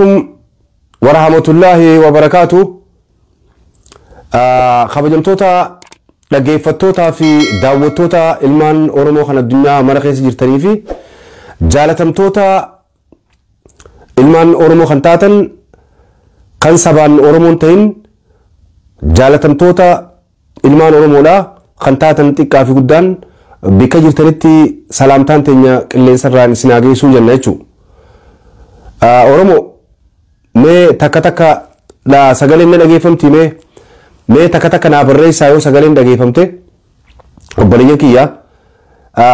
عليكم ورحمة الله وبركاته. خبجمتوتا لقيفتوتا في داوتوتا إلمان أورمو خان الدنيا مرقس جرتني في جالتمتوتا إلمان أورمو خانتاتن كان سبان أورمون تين جالتمتوتا إلمان أورمو لا خانتاتن تكا في قدان بك جرتنيتي سلامتان تينيا اللي سران سناغي سوجن نيچو أورمو مي تكا تكا لا سغالين نلقيفمتي مي تكا تكا نا بريسا يو سغالين دقيفمتي وبلين كيا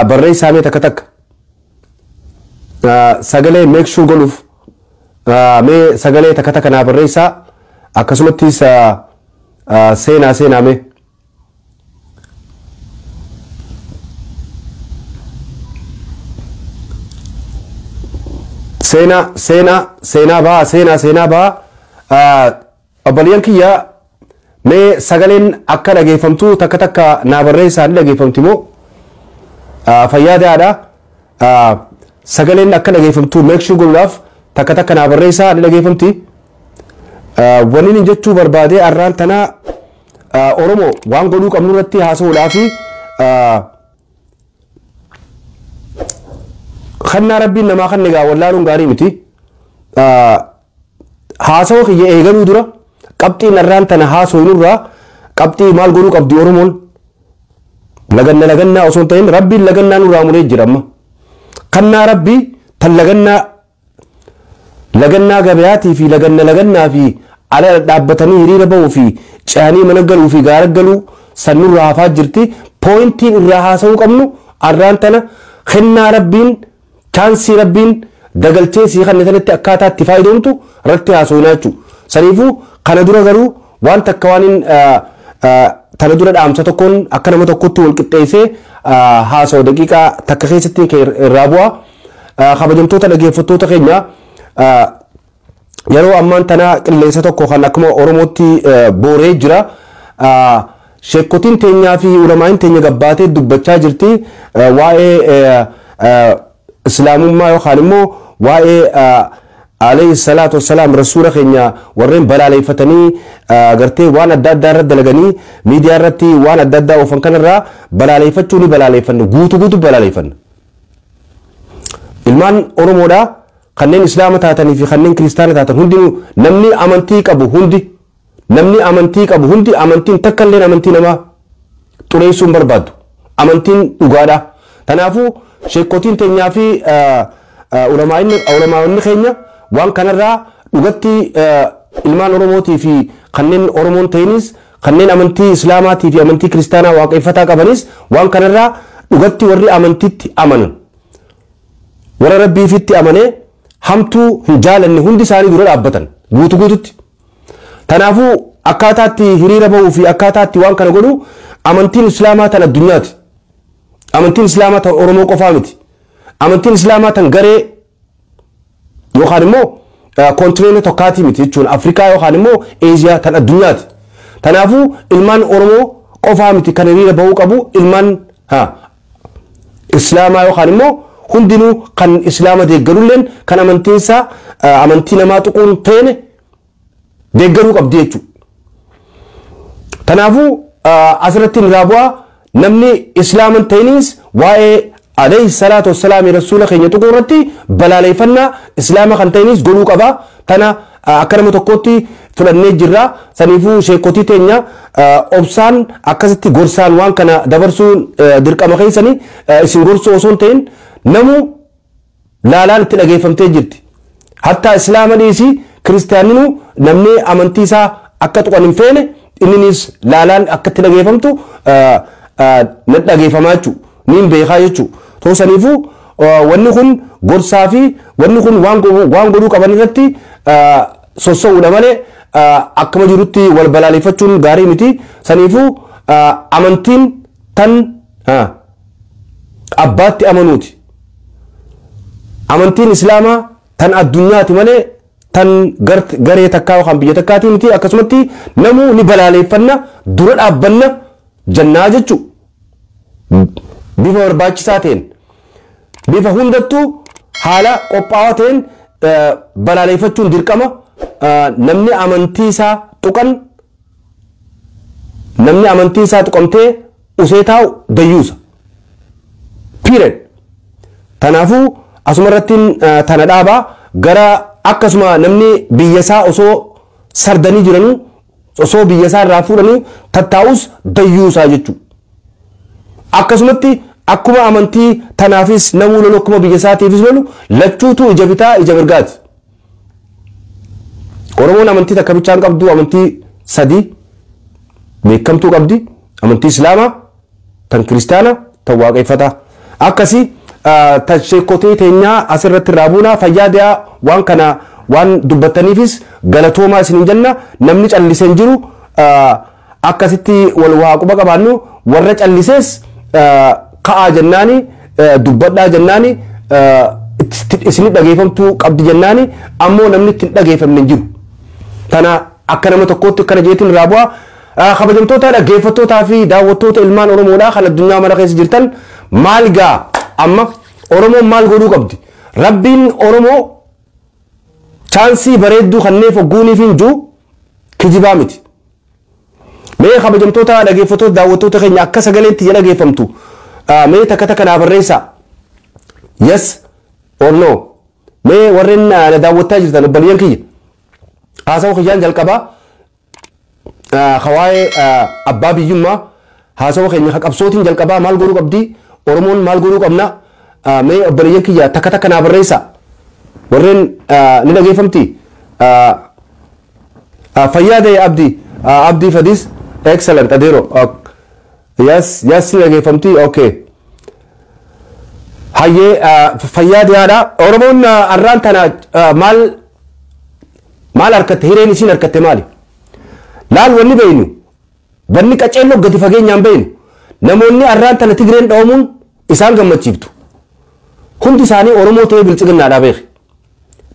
بريسا مي تكا تكا سغالين ميك شو غلوف مي سغالين تكا تكا نا بريسا أكسمتيس سينا مي سينا با أبليان كيا مي سغالين أكا لغيفمتو تكا تكا نابريسا لغيفمتي مو فيادا دا سغالين أكا لغيفمتو ميكشو قلاف تكا تكا نابريسا لغيفمتي ونين جتشو بربادي أران تنا أورمو وان قلوك أمنورتي هاسو لافي خنا ربي نما خنّا والله نغاري متي هاسو خي ايغلو درا قبطي نران تنا هاسو ينورا قبطي مال غلو قبدي اورمون لغنا اوسونتين ربي لغنا نورا مولي جرم خنا ربي لغنا غبياتي في لغنا في على دابتني هريره بو في چاني منغلو في غارغلو سنور رافا جرتي بوينتي رهاسو قمنو اران تنا خنا ربين كانسي ربين دغلتي سي خنتنت اكاتا تفايدونتو رتي اسوناچو سنيفو خندورا غرو وان تكوانين تندورا دامچا تكون اكنما تكوتي ولقطيسه هاسو دقيقه تكخيستي كرابوا خبجمتوتا دغيفتوتا خينا يرو امان تنا قليسه تكو خنكما اورموتي بوري جرا شيكوتين تينيا في علماء تينيا غباتي دبچا جرتي واي اسلام ما يخالمو واي عليه الصلاه والسلام رسول خينيا ورين بلالي فتني غرتي وانا دادا رد لغني ميديا رتي وانا دادا وفنكنرا بلالي فتوني بلالي فن غوتو بلالي فن المان اورمودا خنين اسلام تاتني في خنين كريستيان تاتن هندي نمني امنتي قبو هندي امنتين تكلين امنتي نما تريسون برباد امنتين دغادا تنافو شيكوتين تنيا في علماء خينيا وان كنرا دغتي المان اورموتي في خنين اورمون تينيس خنين امنتي اسلاماتي في امنتي كريستيانا واقفتا قبنيس وان كنرا دغتي وري امنتي امن ور ربي فيتي امنه همتو هجالن هندي ساري دور ابتن غوتو تنافو اكاتاتي هريره بو في اكاتاتي وان كن غدو امنتي اسلامات الدنيا امنتين اسلامات اورمو قفامتي امنتين اسلامات غري يوخانمو كونترين توكاتي متي تشون افريكا يوخانمو ايجيا تن الدنيا تنافو المان اورمو قفامتي كنري بو قبو المان اسلاما يوخانمو هندينو كان اسلام ديغرولن كان امنتيسا امنتينا ما تكون تين ديغرو قبديچو تنافو ازرتين رابوا نمني اسلام تينيس واي عليه الصلاه والسلام رسول خيني تقولتي بلالي فنا اسلام خن تينيس غلو قبا تنا اكرم تكوتي فلني جرا سنيفو شيكوتي تينيا اوبسان اكستي غورسان وان كنا دبرسون درقم خيسني اسين غورسو وسون تين نمو لالان تلغيفمتي جرتي حتى اسلام ديسي كريستيانو نمني امنتيسا اكتو قنن فين انيس لالان اكتلغيفمتو ندغيفماچو نين بيخا يچو تو سنيفو وني خن غورسافي وني خن وانغو قبنرتي سوسو ودمله اكما جروتي والبلالي فچون غاري متي سنيفو امنتين تن اباتي امنوتي امنتين اسلاما تن الدنيا تمله تن غري تكاو خم بيه تكاتي متي اكسمتي نمو ني بلالي فنا دور ابنا جنة جچو بيفا برباچساتين بيفا هندتو حالا قپاواتين balaaleffachuun dirqama namni amantii isaa tuqan namni amantii isaa tuqamtee usee taa'u dayyuusa period. Kanaafuu asuma irratti tana dhaabaa gara akkasuma namni biyya isaa osoo sardanii jiranuu osoo biyya isaa irraa fuudhanii tattaa'us dayyuusaa jechuudha. Akkasumatti akkuma amantii tanaafis namuu lolu akkuma biyya isaatiifis lolu lachuutu ija bitaa ija mirgaati. Oromoon amantii takka bichaan qabdu amantii sadii beekamtuu qabdi. Amantii Islaamaa, tan Kiristaana, tan Waaqeffataa. Akkasii tasheekotee teenyaa asirratti raabuuna fayyaadee waan kana waan dubbataniifis galatoomaa isin jenna. Namni callisee hin jiru akkasitti wal waaquba qabaannu warra callisees ka'aa jennaani dubbadhaa jennaani isin dhageeffamtuu qabdi jennaani ammoo namni ittiin dhageeffamne hin jiru. Tana akka nama tokkootti akkana jeetiin raabu'a. Kabajamtoota dhaggeeffattootaa fi daawwattoota ilmaan Oromoodhaa kan addunyaa mara keessa jirtan maal gaa amma Oromoon maal godhuu qabdi? Rabbiin Oromoo chaansii bareedduu kanneen fogguuniif hin jiru kijibaa miti. Mee kabajamtoota dhaggeeffattoota daawwattoota keenya akka sagaleetti dhaggeeffamtu mee takka takka naa barreessaa. Yes or no. Mee warreen na daawwattaa jirtan obboleeyyan kiyya. Haasawaa kiyyaan jalqabaa. Hawaa'ee abbaa biyyummaa haasawaa keenya qabsootiin jalqabaa maal godhuu qabdi? Oromoon maal godhuu qabna? Mee obboleeyyan kiyya takka takka naa barreessaa. Warreen ni dhaggeeffamti. Fayyaadee Abdii Fadis excellent adeero. Yes ni dhaggeeffamti. Okay. Hayyee fayyaadee haadha. Oromoon arraan tana maal harkatte? Hireen isiin harkatte maali? Laal wanni beeynu wanni qaceelloo gadi fageenyaan beeynu namoonni arraan tana Tigreen dhoomuun isaan gammachiiftu. Hundi isaanii Oromoo ta'ee bilchiginnaadhaa beeki.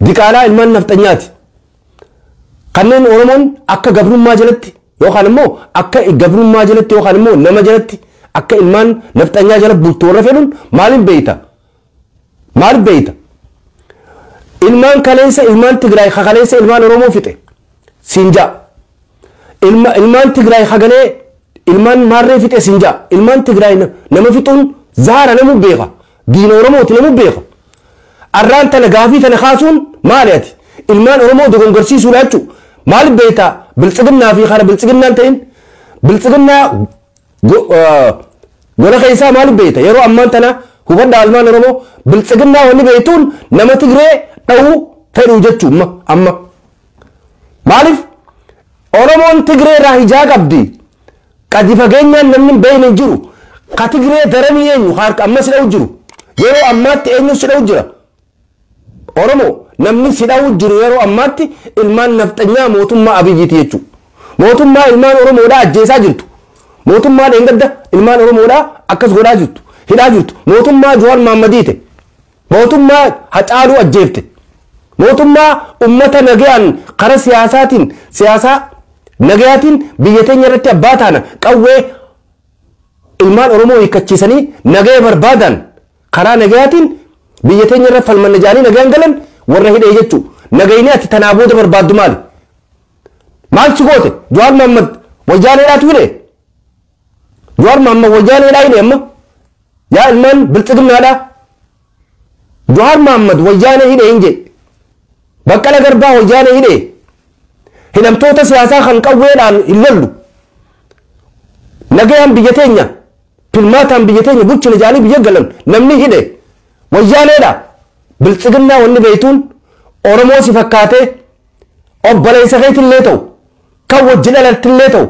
Diqaalaa ilmaan nafxanyaati. Kanneen Oromoon akka gabrummaa jalatti yookaan immoo akka gabrummaa jalatti yookaan immoo nama jalatti akka ilmaan nafxanyaa jala bultu warra fedhuun maaliin beeyta? Maaliif beeyta? Ilmaan kaleessa ilmaan Tigraay kaleessa ilmaan Oromoo fixe siinjaa. Ilmaan Tigraay hagalee ilmaan maarree fixe siinjaa. Ilmaan Tigraay nama fixuun zaara namu beeka. Diina Oromooti namu beeka. Arraan tana gaafii tana kaasuun maali ati? Ilmaan Oromoo dogongorsiisuudha jechuudha. Maaliif beeyta? Bilchiginnaa fi kana bilchiginnaan ta'in bilchiginnaa gola keessaa maaliif beeyta? Yeroo ammaan tana hubadhaa ilmaan Oromoo bilchiginnaa wanni beeytuun nama Tigree dha'uu fedhuu jechuudha amma. Maaliif? Oromoon Tigree irraa hijaa qabdi. Qadi fageenyaan namni beeyne jiru. Ka Tigree daranii eenyu harka amma sidha'u jiru. Yeroo ammaatti eenyu sidha'u jira? Oromoo namni sidha'u jiru yeroo ammaatti ilmaan nafxanyaa mootummaa Abiyyiiti jechuudha. Mootummaa ilmaan Oromoodhaa ajjeesaa jirtu. Mootummaa dheengadda ilmaan Oromoodhaa akkas godhaa jirtu. Hidhaa jirtu. Mootummaa Jawaar Mahaammadiite. Mootummaa Hacaaluu ajjeefte. Mootummaa ummata nagayaan karaa siyaasaa nagayaatiin biyya teenya irratti abbaa taana qawwee ilmaan Oromoo hiikkachiisanii nagaya barbaadan karaa nagayaatiin biyya teenya irra falmanna jaanii nagayaan galan warra hidhee jechuudha. Nagayni ati tanaa booda barbaaddu maali? Maal si goote? Jawaar Mahaammad wayyaaneedhaatu hidhee? Jawaar Mahaammad wayyaaneedhaa hidhee amma? Yaa ilmaan bilchiginnaadhaa? Jawaar Mahaammad wayyaanee hidhee hin jee? Baqqala Garbaa wayyaanee hidhee? Hidhamtoota siyaasaa kan qawweedhaan hin lollu. Nagayaan biyya teenya filmaataan biyya teenya bulchina jaanii biyya galan namni hidhe wayyaaneedha. Bilchiginnaa wanni beeytuun Oromoo si fakkaatee obboleessa keetillee ta'u kan wajji dhalattillee ta'u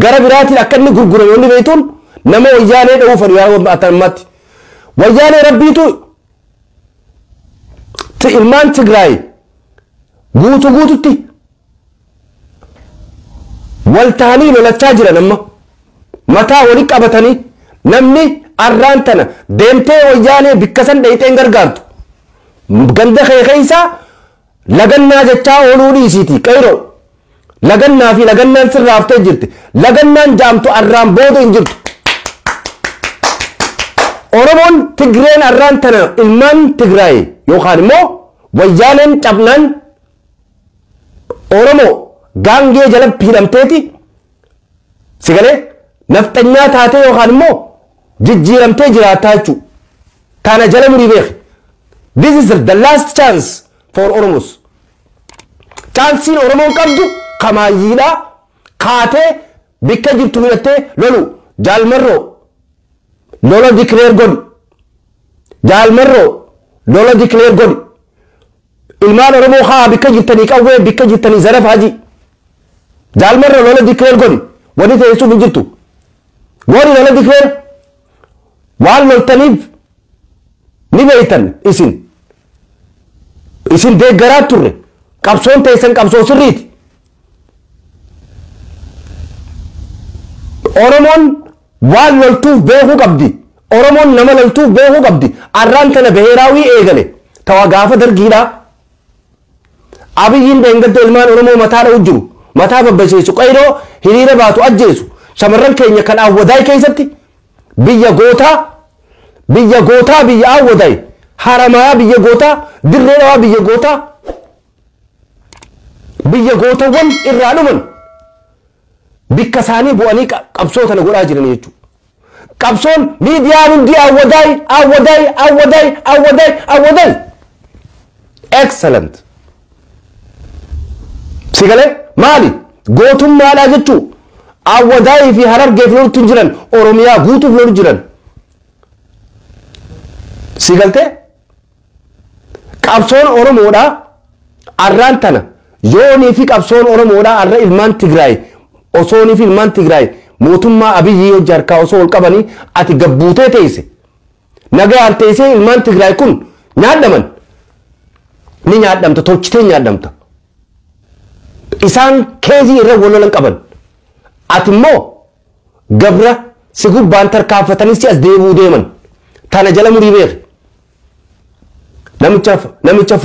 gara biraatiin akka inni gurgurame wanni beeytuun nama wayyaanee dha'uu fedhu yaa atammaatti. Wayyaanee rabbiitu ilmaan Tigraay guututti wal ta'anii lolachaa jiran amma mataa walii qabatanii namni arraan tana deemtee wayyaanee bikka san dheeyxeen gargaartu ganda keessa lagannaa jechaa ooluu dhiisiiti qayroo lagannaa fi lagannaan sirraaftee jirti lagannaan jaamtu arraan booda hin jirtu. Oromoon Tigreen arraan tana ilmaan Tigraay yookaan immoo wayyaaneen cabnaan Oromoo gaangee jala hidhamteeti sigalee nafxanyaa taatee yookaan immoo jijjiiramtee jiraataa jechuudha. Kana jala murii beek. This is the last chance for Oromos. Chaansiin Oromoon qabdu kamaayyiidhaa kaatee bikka jirtu hidhattee lolu jaalmarroo lola declare godhi. Jaalmarroo lola declare godhi. Ilmaan Oromoo haa bikka jirtanii qawwee bikka jirtanii zaraf haji. Jaalmarroo lola declare godhi. Wanni teessuu hin jirtu. Godhi lola declare waan loltaniif ni beeytan isin deeggaraa turre qabsoon teessan qabsoo sirriiti. Oromoon waan loltuuf beekuu qabdi. Oromoon nama loltuuf beekuu qabdi. Arraan tana beheeraawii eegale tawa gaafa dargiidhaa. Abiyyiin deengadda ilmaan Oromoo mataa dha'u jiru mataa babbaseessu qayroo hiriira baatu ajjeesu shamarran keenya kan Awwadaay keessatti biyya gootaa biyya Awwadaay Haramayaa biyya gootaa Dirree Dhawaa biyya gootaa biyya gootawwan irraa dhuman bikka isaanii bu'anii qabsoo tana godhaa jiran jechuudha. Qabsoon miidiyaan hundi Awwadaay excellent. Sigalee maali gootummaadhaa jechuun Awwadaay fi Harargeef loltu jiran Oromiyaa guutuuf lolu jiran. Sigaltee qabsoon Oromoodhaa arraan tana yoonii fi qabsoon Oromoodhaa arra ilmaan Tigraay osoonii fi ilmaan Tigraay mootummaa Abiyyii hojii harkaa osoo ol qabanii ati gabbuutee teesse nagaan teessee ilmaan Tigraay kun nyaadhaman ni nyaadhamta tolchitee nyaadhamta. Isaan keezii irra walolan qaban ati immoo gabra si gubbaan tarkaanfatanii si as deebuu deeman tana jala murii beek. Namicha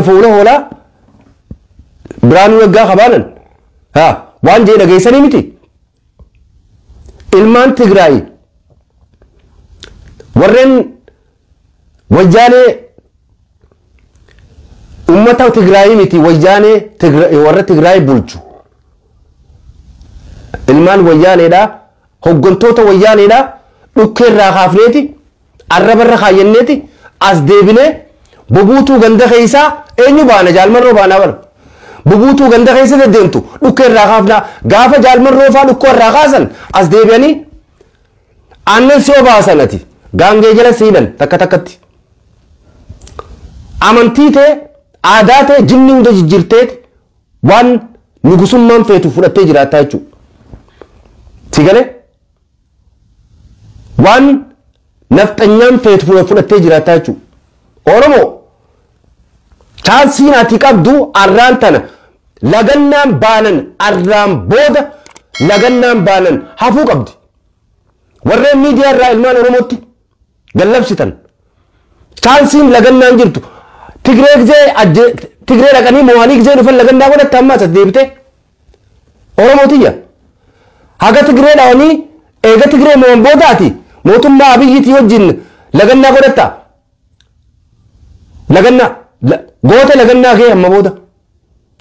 fuula hoolaa Biraanuu Naggaa qabaanan waan jee dhageessanii miti. Ilmaan Tigraay warreen wayyaanee ummata Tigraay miti wayyaanee warra Tigraay bulchu. Ilmaan wayyaaneedhaa hoggantoota wayyaaneedhaa dhukkeerraa kaafneeti arrabarra kaayyanneeti as deebinee bubuutuu ganda keessaa eenyu baana jaalmarroo baanaa bara. Bubuutuu ganda keessa deddeemtu dhukkeerraa kaafnaa gaafa jaalmarroo faa dhukkeerraa kaasan as deebi'anii aannan si obaasan ati gaangee jala siidan takka takkatti. Amantii ta'e aadaa ta'e jinni hunda jijjiirteeti waan nugusummaan feetu fudhattee jiraataa jechuudha. Sigalee waan nafxanyaan feetu fudhattee jiraataa jechuudha. Oromoo chaansiin ati qabdu arraan tana lagannaan baanan arraan booda lagannaan baanan hafuu qabdi. Warreen miidiyaa irraa ilmaan Oromootti gallabsitan chaansiin lagannaan jirtu Tigree dhaqanii mo'anii gizee dhufan lagannaa godhatta ammaas as deebite Oromootiyya. Haga Tigree dhawanii eega Tigree mo'an boodaati mootummaa Abiyyiitii wajjin lagannaa godhatta. Lagannaa goota lagannaa kee amma booda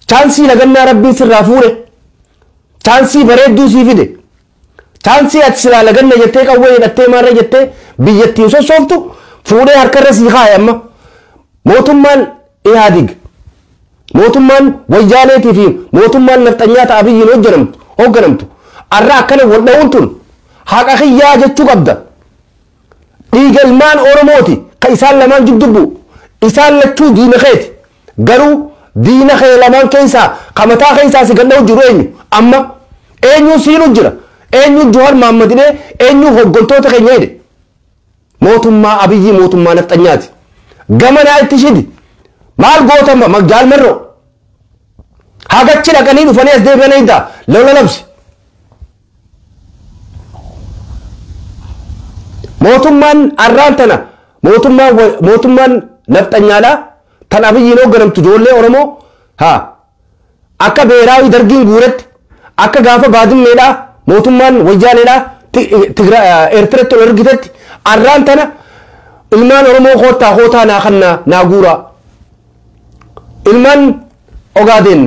chaansii lagannaa rabbiin sirraa fuure chaansii bareedduu sii fide chaansii ati silaa laganna jettee qawwee hidhattee maarra jettee biyyattiin sossooftu fuudhee harkarra sii kaaye amma mootummaan Ihaadig mootummaan wayyaaneetii fi mootummaan nafxanyaata Abiyyiin hoogganamtu arra akkana wal dha'uun tun haqa kiyyaa jechuu qabda. Dhiiga ilmaan Oromooti ka isaan lamaan jiddubbu isaan lachuu diina keeti garuu diina kee lamaan keessaa kamataa keessaa si ganda'u jiru eenyu amma eenyu siinu jira eenyu Johaar Mahammadinee eenyu hooggantoota keenya hidhe mootummaa Abiyyii mootummaa nafxanyaati gamanaa itti shidi maal gootama jaalmarroo hagachi dhaqanii dhufanii as deebi'anii iddaa lola labsi. Mootummaan arraan tana mootummaan nafxanyaadhaa tan Abiyyiin hoogganamtu ijoollee Oromoo akka beeraawii dargiin guuretti akka gaafa baadimmeedhaa mootummaan wayyaaneedhaa Eertiratti ol ergitetti arraan tana ilmaan oromoo kootaa naa guuraa ilmaan Ogaadeen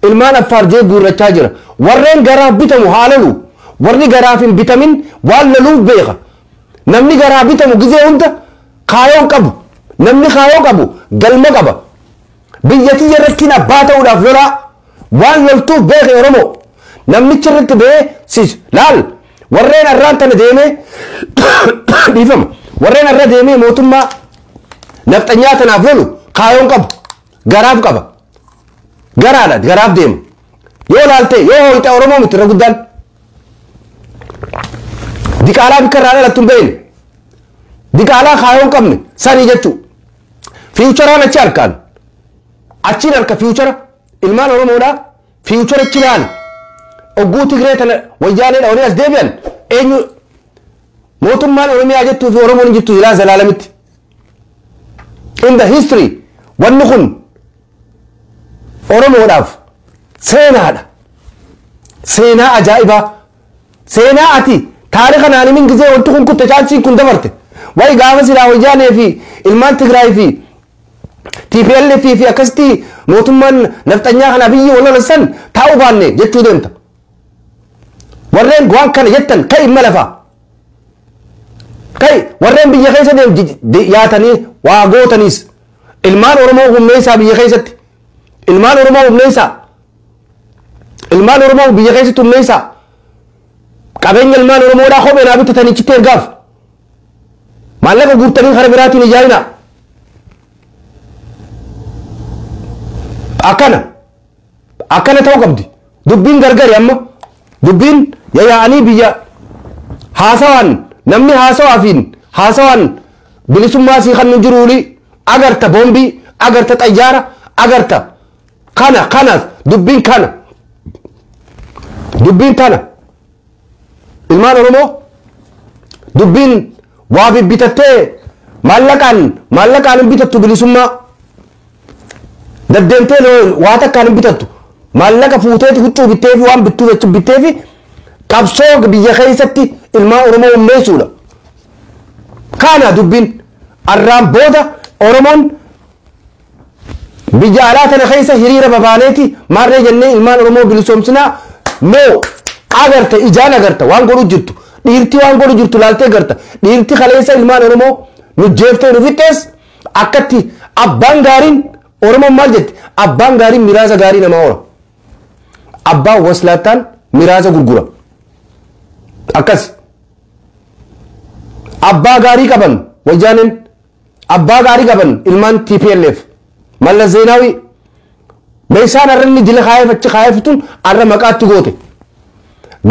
ilmaan Affaar jee guurrachaa jira warreen garaaf bitamu haalalu warri garaaf hin bitamin waan laluuf beeka namni garaaf bitamu gizee hunda kaayoon qabu namni kaayoo qabu galma qaba biyyattii irratti abbaa ta'uudhaaf lolaa waan loltuuf beeke oromoo namnichi irratti bee siis laal warreen arraan tana deemee dhiifama warreen arra deemee mootummaa nafxanyaa tanaaf lolu kaayoon qabu garaaf qaba garaadha garaaf deema yoo laalte yoo hoyte oromoo miti irra guddaan diqaalaa bikka irraa dhalattu hin beeyne diqaalaa kaayoon qabne sanii jechuu fiiwucharaan achi harkaan achiin harka fiiwuchara ilmaan oromoodhaa fiiwuchara achi laala ogguu Tigree tana wayyaanee dhawanii as deebi'an eenyu mootummaan oromiyaa jettuu fi oromoon hin jirtu ilaa zalaalamitti in the history wanni kun oromoodhaaf seenaadha seenaa ajaa'ibaa seenaa ati taarika naanimin gizee wanti kun kutte chaansiin kun dabarte wayi gaafa silaa wayyaanee fi ilmaan Tigraay fi TPLF fi akkasitti mootummaan nafxanyaa kana biyyi wallolan taa'uu baanne jechuu deemta warreen waan kana jettan kai malafaa kai warreen biyya keessa yaatanii waa gootaniis ilmaan oromoo humneessaa biyya keessatti ilmaan oromoo humneessaa ilmaan oromoo biyya keessatti humneessaa qabeenya ilmaan oromoodhaa kophee naa bitatanii chitti ergaaf maallaqa guurtanii kara biraatiin ijaarina akkana ta'uu qabdi dubbiin gargari amma dubbiin yaa'anii biyya haasawaan namni haasawaan bilisummaa sii kan nu jiruuli agarta boombii agarta xayyaara agarta kana dubbiin tana ilmaan oromoo dubbiin waa bibbitattee maallaqaan hin bitattu bilisummaa daddeemtee waa takkaan hin bitattu maallaqa fuuteeti huccuu bitteefi waan bittuu jechuun bitteefi qabsoo biyya keessatti ilmaan oromoo humneessuudha kana dubbiin arraan booda oromoon biyya alaa tana keessa hiriira babaaneeti maarree jennee ilmaan oromoo bilisoomsinaa no agarta ijaan agarta waan godhu jirtu dhiirti waan godhu jirtu laaltee agarta dhiirti kaleessa ilmaan oromoo nu jeeftee nu fixxees akkatti abbaan gaariin oromoon maal jetti abbaan gaariin miraasa gaarii namaa oora abbaan waslaattaan miraasa gurgura akkas abbaa gaarii qaban wayyaaneen abbaa gaarii qaban ilmaan TPLF Mallas Zeenaawi meeshaan arra inni dila kaayeefatuun arra maqaatti goote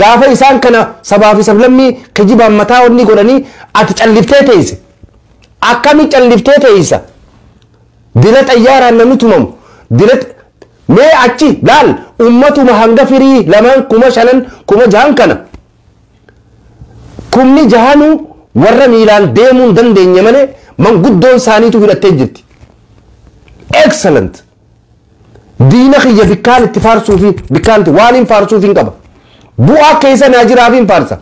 gaafa isaan kana sabaa fi sablammii kijibaan mataa wanni godhanii ati calliftee teeyse akkami calliftee teeysa dila xayyaaraan namni tumamu dila mee achi laal ummatuma hanga firii lamaan 5,000 6,000 kana kumni jahanuu warra miilaan deemuu hin dandeenye malee manguddoon isaaniitu hidhattee jirti excellent diina kiyya bikkaan itti faarsuu fi bikkaan waan hin faarsuuf hin qaba bu'aa keessa naa jiraaf hin faarsa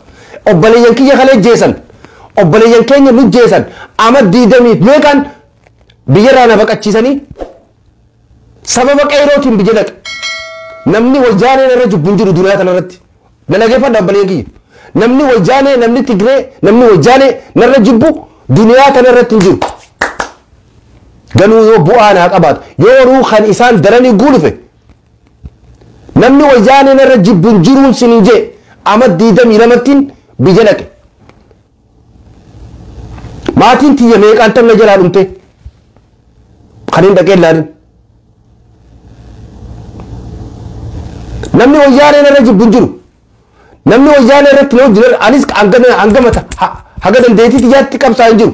obboleeyyan kiyya kalee jeesan obboleeyyan keenya nu jeesan ama diidamiif meeqaan biyyarraa na baqachiisanii sababa qeerootiin biyya dhaqe namni wayyaanee irra jibbu hin jiru duniyaa kanarratti dalageeffadha obboleeyyan kiyya namni wayyaanee namni Tigree namni wayyaanee narra jibbu duniyaa kanarratti hin jiru ganuu yoo bu'aa naa qabaatu yoo ruu kan isaan daranii guulufe namni wayyaanee narra jibbu hin jiruun sinin jee ama 22 biyya dhaqe maatiin tiyya meeqaan tamna jalaa dhumte kan hin dhaqee ilaalin namni wayyaanee narra jibbu hin jiru namni wayyaanee irratti loo jiru anis hangamata haga dandeetii tiyyaatti qabsaa hin jiru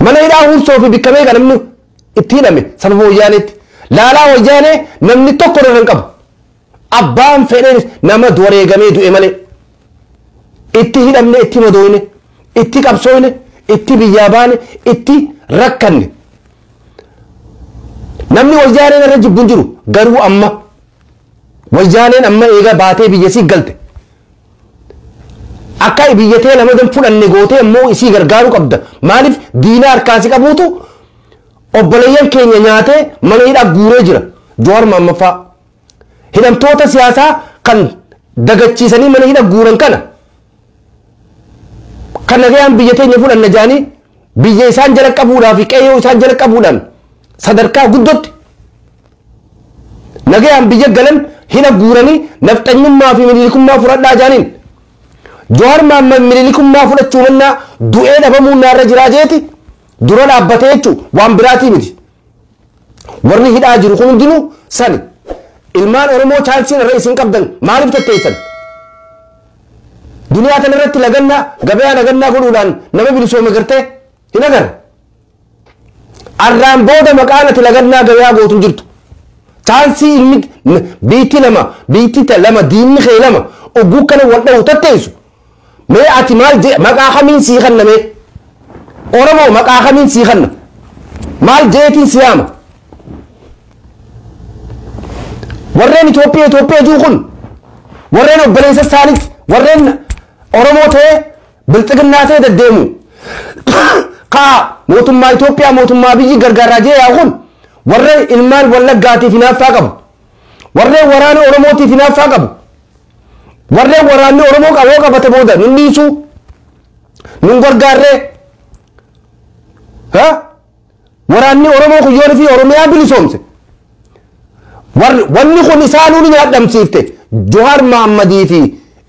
mana hidhaa hursoo fi bikka meeqa namni itti hidhame sababa wayyaaneetti laalaa wayyaanee namni tokko irra hin qabu abbaan fedheen nama wareegamee du'e malee itti hidhamne itti madooyne itti qabsooyne itti biyyaa baane itti rakkanne namni wayyaaneen irra jibbu hin jiru garuu amma wayyaaneen amma eega baatee biyya sii galte akka biyyatee lamadan fudhanne gootee immoo isii gargaaru qabda maaliif diina harkaasi qabuutu obboleeyyan keenya nyaatee mana hidhaa guuree jira Jawaar Mohammad faa hidhamtoota siyaasaa kan dagachiisanii mana hidhaa guuran kana kan nagayaan biyya teenya fudhanna jaanii biyya isaan jala qabuudhaa fi qeyyoo isaan jala qabuudhaan sadarkaa guddotti nagayaan biyya galan hidha guuranii nafxanyummaa fi milikummaa fudhadhaa jaaniin Jawaar Mohammad milikummaa fudhachuu mannaa du'ee dhabamuu naarra jiraa jeeti dura dhaabbatee jechuun waan biraatii miti warri hidhaa jiru kun hundinuu sani ilmaan Oromoo chaalsiin irra isin qabdan maaliif tetteessan duniyaa kana irratti lagannaa gabayaa lagannaa godhuudhaan nama bilisoome gartee hin agarre arraan booda maqaan ati lagannaa gabayaa gootu jirtu chaalsii ilmi biitti lama diinni kee lama ogguu kana wal dha'u tetteessu mee ati maal maqaa kamiin sii kanna mee Oromoo maqaa kamiin sii kanna maal jeetiin siyaama warreen Itoophiyaa jiru kun warreen obboleessa isaaniit warreen Oromoo ta'ee bilxiginnaa ta'ee deddeemu kaa mootummaa Itoophiyaa mootummaa biyyi gargaaraa jee yaa kun warreen ilmaan Wallaggaatiif hinaaffaa qabu warreen waraana Oromootiif hinaaffaa qabu warreen waraanni Oromoo qaboo qabate booda nun dhiisuu nun gargaarree waraanni Oromoo kuyyoon fi Oromiyaa bilisoomse wanni kun isaanuu ni nyaadhamsiifte Jawaar Mohammadii fi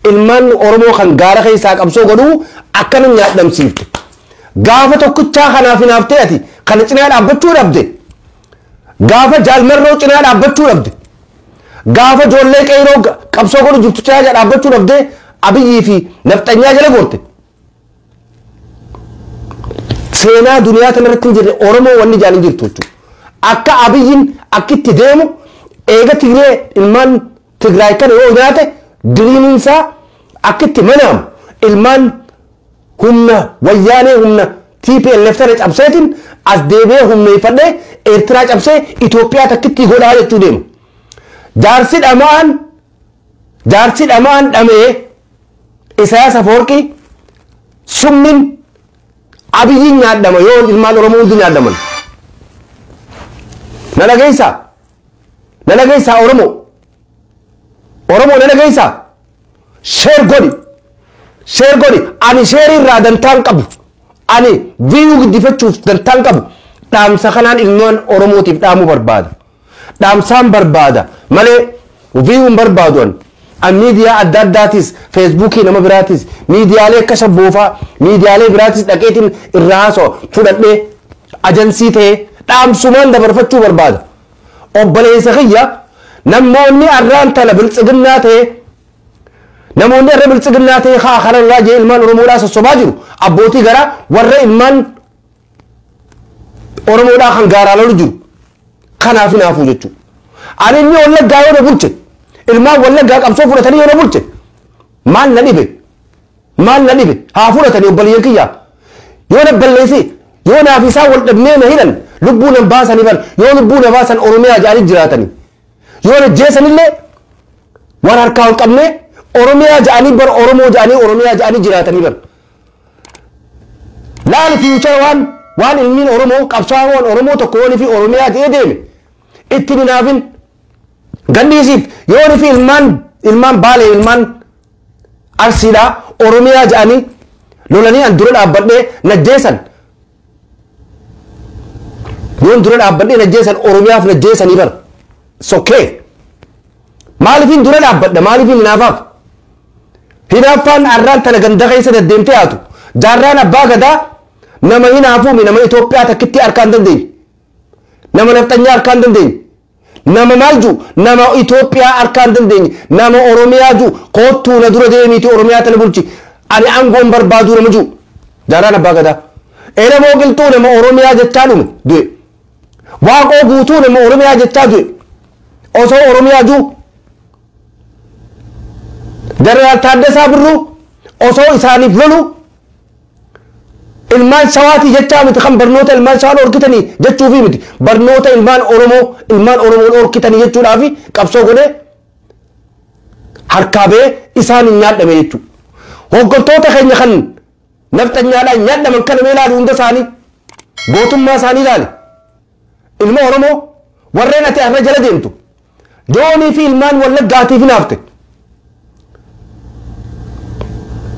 ilmaan Oromoo kan gaara keessaa qabsoo godhuu akkana nyaadhamsiifte gaafa tokkichaa kanaaf hinaaftee ati kana cinaa dhaabbachuu dhabde gaafa jaalmarroo cinaa dhaabbachuu dhabde gaafa ijoollee qeyroo qabsoo godhu jirtu cinaa dhaabbachuu dhabde Abiyyii fi nafxanyaa jala goorte seenaa duniyaa kana irratti hin jirre Oromoo wanni jaalin jirtu jechuudha akka Abiyyiin akkitti deemu eega Tigree ilmaan Tigraay kana yoo nyaate diriiminsaa akkitti manaamu ilmaan humna wayyaanee humna TPLF tana cabseetiin as deebi'ee humneeffadhee Eertiraa cabsee Itoophiyaa takkitti godhaa jechuu deema jaarsi dhamaan dhamee Isaayyaas Afwerqii summin Abiyyiin nyaadhama yoo ilmaan Oromoo hundi nyaadhaman na dhageessaa Oromoo na dhageessaa sheer godhi ani sheerii irraa dantaan qabu ani viiyuu guddifachuuf dantaan qabu dhaamsa kanaan ilmaan Oromootiif dhaamuu barbaada dhaamsaan barbaada malee viiyuun barbaadu an miidiyaa adda addaatis feesbuukii nama biraatis miidiyaalee akka shabboofaa miidiyaalee biraatis dhaqeetiin irraa haasoo fudhadhee ajansii ta'ee dhaamsumaan dabarfachuu barbaada obboleessa kiyya namoonni arraan tana biltsiginnaa ta'ee namoonni arra biltsiginnaa ta'ee haa kanarraa jee ilmaan Oromoodhaa sossobaa jiru abbootii garaa warra ilmaan Oromoodhaa kan gaaraa lolu jiru kanaaf hinaafuu jechuudha ani inni Wallaggaa yoo na bulche ilmaan Wallaggaa qabsoo fudhatanii yoo na bulche maal na dhibe haa fudhatanii obboleeyyan kiyyaa yoo na balleessi yoo naaf isaa wal dhabnee na hidhan lubbuu na baasanii bal yoo lubbuu na baasan Oromiyaa ja'anii jiraatanii yoo na jeesanillee waan harkaa ol qabnee Oromiyaa ja'anii bar Oromoo ja'anii Oromiyaa ja'anii jiraatanii bar laali fiichar waan ilmiin Oromoo qabsaa'oon Oromoo tokko yoo fi Oromiyaa ja'ee deeme itti hinaafin gandhiisiif yoo fi ilmaan Baalee ilmaan Arsiidhaa Oromiyaa ja'anii lolanii an dura dhaabbadhee najjeesan yoon dura dhaabbadhee najjeesan Oromiyaaf najjeesanii bar sokkee maaliifin dura dhaabbadha maaliifin hinaaffaan arraan tana ganda keessa deddeemtee haatu jaarraan abbaa gadaa nama hinaafuumi nama Itoophiyaa takkitti harkaan dandeenye nama nafxanyaa harkaan dandeenye nama maalju nama Itoophiyaa harkaan dandeenye nama Oromiyaa ju koottuu na dura deemiiti Oromiyaa tana bulchi ani aangoon barbaadu nama ju jaarraan abbaa gadaa elamoo qilxuu nama Oromiyaa jechaa dhume du'e waaqoo guutuu nama Oromiyaa jechaa du'e osoo Oromiyaa ju Jeneraal Taaddasaa Birruu osoo isaaniif lolu ilmaan Shawaatii jechaa miti kan barnoota ilmaan Shawaa dhorkitanii jechuufi miti barnoota ilmaan Oromoo dhorkitanii jechuudhaafi qabsoo godhee harkaa ba'ee isaan hin nyaadhame jechuudha hooggantoota keenya kan nafxanyaadhaan nyaadhaman kana mee ilaalu hunda isaanii gootummaa isaanii ilaali ilma Oromoo warreen ati arra jala deemtu Joonii fi ilmaan Wallaggaatiif hinaafte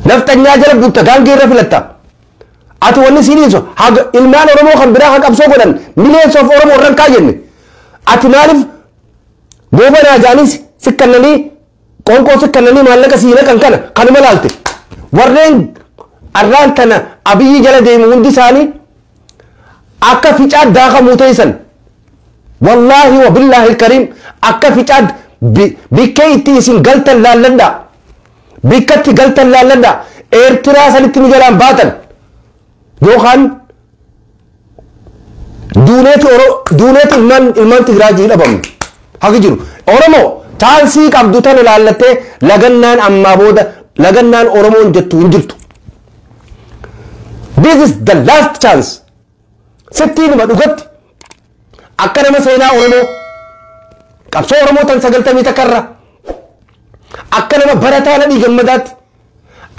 nafxanyaa jala buutta gaangee irra filatta ati wanni siiniisu ilmaan Oromoo kan biraa qabsoo godhan millions of Oromoo irraan kaayenne ati maaliif goobanaa jaanis sikkannanii qoonqoo sikkannanii maallaqa siina kan kana kanuma laalte warreen arraan tana Abiyyi jala deemu hundi isaanii akka ficaa daakamuu teessan wallaahi wa billaahi alkariim akka ficaa bikkee itti isin galtan laalladha bikkatti galtan laalladha Eertiraa sanitti nu jalaan baatan yookaan duuneeti ilmaan Tigraay dhabamne haqi jiru Oromoo chaansii qabdu tana laallattee lagannaan ammaa booda lagannaan Oromoon jettu hin jirtu. This is the last chance. Sittiin ma dhugatti akka nama seenaa Oromoo qabsoo Oromoo tan 90 takarra akka nama barataa nadhii gammadaatti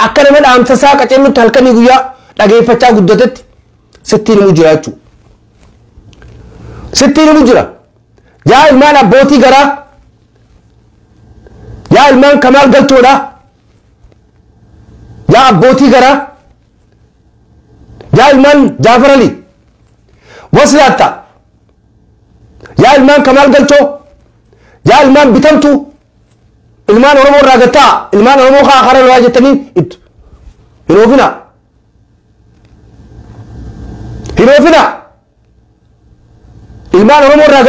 akka nama dhaamsa isaa qaceellutti halkanii guyyaa dhageeffachaa guddatetti sittiin mu jira jechuudha. Sittiin mu jira. Yaa ilmaan abbootii garaa yaa ilmaan Kamaal Galtoodha yaa abbootii garaa yaa ilmaan Jaafar Ali waslaatta yaa ilmaan Kamaal Galtoo yaa ilmaan bitamtu ilmaan Oromoo irraa gattaa ilmaan Oromoo kaa akara lolaa jettanii ittu hin oofina ilmaan Oromoo irraa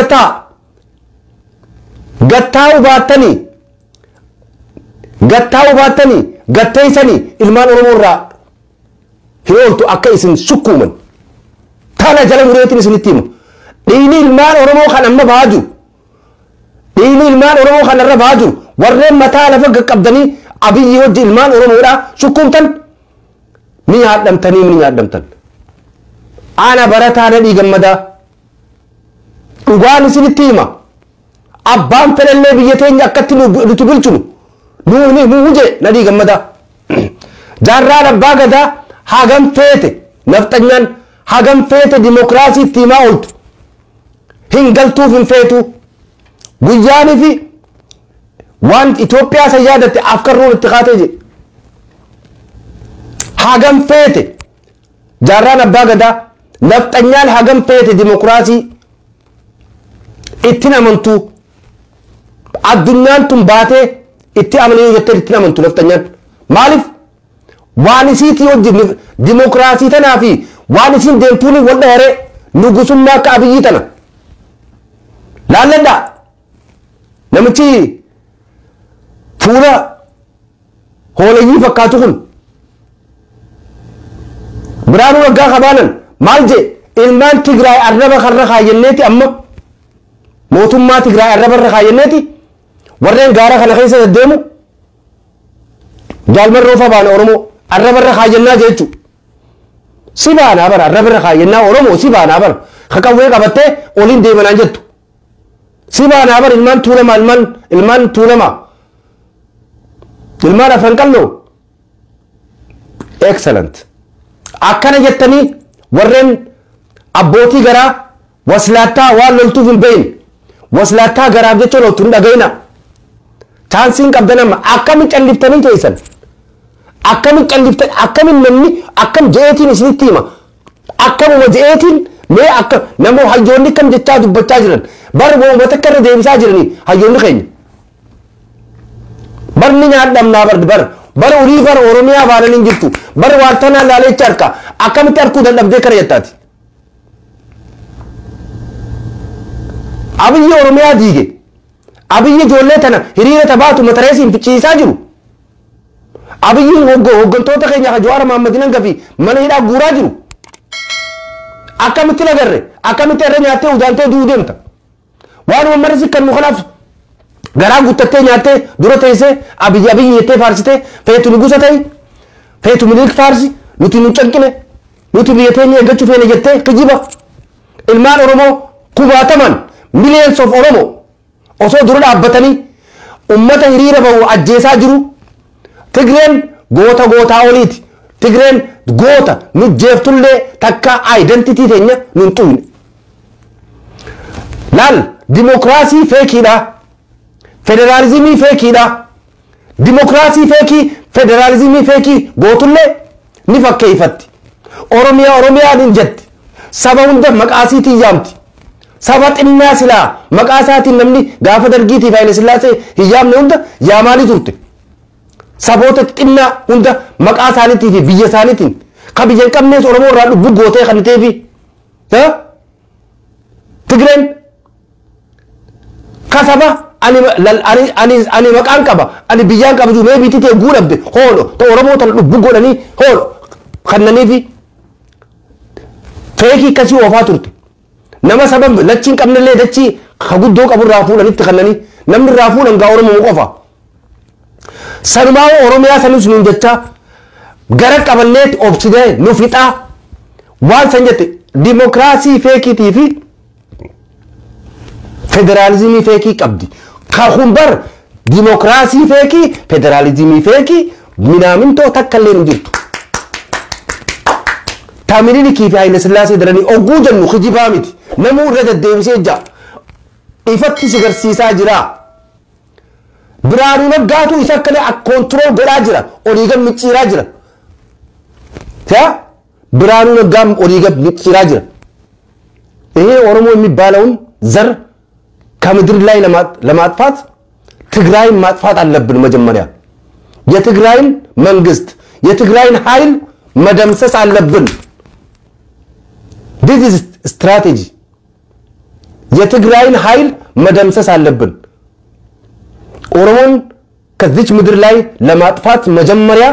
gattaa'u baattanii gatteessanii ilmaan Oromoo irraa hin ooltu akka isin sukkuuman tana jala mureetiin isinitti hima dhiini ilmaan Oromoo kan amma bahaa jiru dhiini ilmaan Oromoo kan irra bahaa jiru warreen mataa lafa qaqqabdanii Abiyyi wajji ilmaan Oromoodhaa sukkuumtan ni nyaadhamtan ana barataa nadhii gammadaa dhugaan isinitti hima abbaan fedhallee biyya teenya akkatti nuti bulchinu nuuje nadhii gammadaa jaarraan abbaa gadaa hagam feete nafxanyaan hagam feete dimokiraasii itti himaa ooltu hin galtuuf hin feetu guyyaanii fi waan Itoophiyaa san yaadatte afkarruun itti kaatee jedhe hagam feete jaarraan abbaa gadaa nafxanyaan hagam feete dimokiraasii ittiin amantu addunyaan tun baatee itti amananii jettee ittiin amantu nafxanyaan maaliif waan isiitii wajjin dimokiraasii tanaa fi waan isin deemtuun wal dheeree nugusummaa akka Abiyyi tana laalladha namichi fuula hooleyyii fakkaatu kun Biraanuu Naggaa kabaanan maal je ilmaan Tigraay arraba karra kaayyanneeti amma mootummaa Tigraay arraba irra kaayyanneeti warreen gaara kana keessa deddeemu jaalmarroo fa baana Oromoo arraba irra kaayyannaa jechuudha. Si baanaa bara arraba irra kaayyannaa Oromoo si baanaa bara kakawwee qabattee oliin deemanaan jettu. Si baanaa bara ilmaan Tuulamaa ilmaan Tuulamaa ilmaan afran qalloo excellent akkana jettanii warreen abbootii garaa waslaattaa waan loltuuf hin beeyin waslaattaa garaaf jechuun loltu hin dhagayna chaansiin qabdan amma akkamiin calliftanii teessan akkamiin calliftan akkamiin namni akkam je'eetiin isinitti hima akkamuma je'eetiin mee akka namoo hayyoonni kam jechaa dubbachaa jiran bar uummata akka irra deebisaa jiranii hayyoonni keenya barni nyaadhamnaa bar urii bar Oromiyaa baanan hin jirtu bar waartanaa laalecha harka akkamitti harkuu dadhabdee kara jettaati Abiyyi Oromiyaa diige Abiyyi ijoollee tana hiriira tabaatu matareesiin ficciisaa jiru Abiyyi hooggantoota keenya Jawaar Mohaammed Hangafi mana hidhaa guuraa jiru akkamitti lagarre akkamitti irra nyaattee udaantee du'uu deemta waan uummanni kan nu kanaaf garaa guuttattee nyaattee dura teessee Abiyyi jettee faarsitee feetu nugusa ta'e feetu miliik faarsi nuti nu canqine nuti biyya teenya eeggachuu feene jettee kijiba ilmaan Oromoo kubaataman millions of Oromoo osoo dura dhaabbatanii ummata hiriira bahu ajjeesaa jiru Tigreen goota oliiti Tigreen goota nu jeeftullee takka identity teenya nun xumne laal dimokiraasii feekiidha federalizimii feekiidha dimokiraasii feekii federalizimii feekii gootullee ni fakkeeffatti oromiyaa nin jetti saba hunda maqaasiitiin yaamti saba xinnaa silaa maqaasaatiin namni gaafa dargiitiif Haile Sillaasee hiyyaamne hunda yaamaanii turte saboota xinnaa hunda maqaa isaaniitii fi biyya isaaniitiin ka biyya hin qabnees oromoo irraa dhubbu gootee kan ta'eefi Tigreen kasaba ani maqaan qaba ani biyyaan qabdu mee biitti ta'e guudhabde hoolo ta oromoo tan dhubbu godhanii hoolo kannaniifi feekii akkasii oofaa turte nama sabab lachiin qabnellee dachii ka guddoo qabu irraa fuudhanitti kannanii namni irraa fuudhan gaa oromoo qofa sanumaa oromiyaa sanis nuun jecha gara qabanneetti obsidee nu fixaa waan san jette dimokiraasii feekiitii fi federalizimii feekii qabdi ka humbar dimokiraasii feekii federalizimii feekii minaamintoo takka illee hin jirtu Minilikii fi Haile Sillaasee daranii ogguu jennu kijibaa miti namuu irra deddeebisee jira ifatti si garsiisaa jira Biraanuu Naggaatu isa akkana kontirool godhaa jira oliigan micciiraa jira Biraanuu Naggaan oliigan micciiraa jira ኦሮሞ የሚባለውን ዘር ከምድር ላይ ለማጥፋት ትግራይን ማጥፋት አለብን መጀመሪያ የትግራይን መንግስት የትግራይን ኃይል መደምሰስ አለብን This is strategy. የትግራይን ኃይል መደምሰስ አለብን ኦሮሞን ከዚች ምድር ላይ ለማጥፋት መጀመሪያ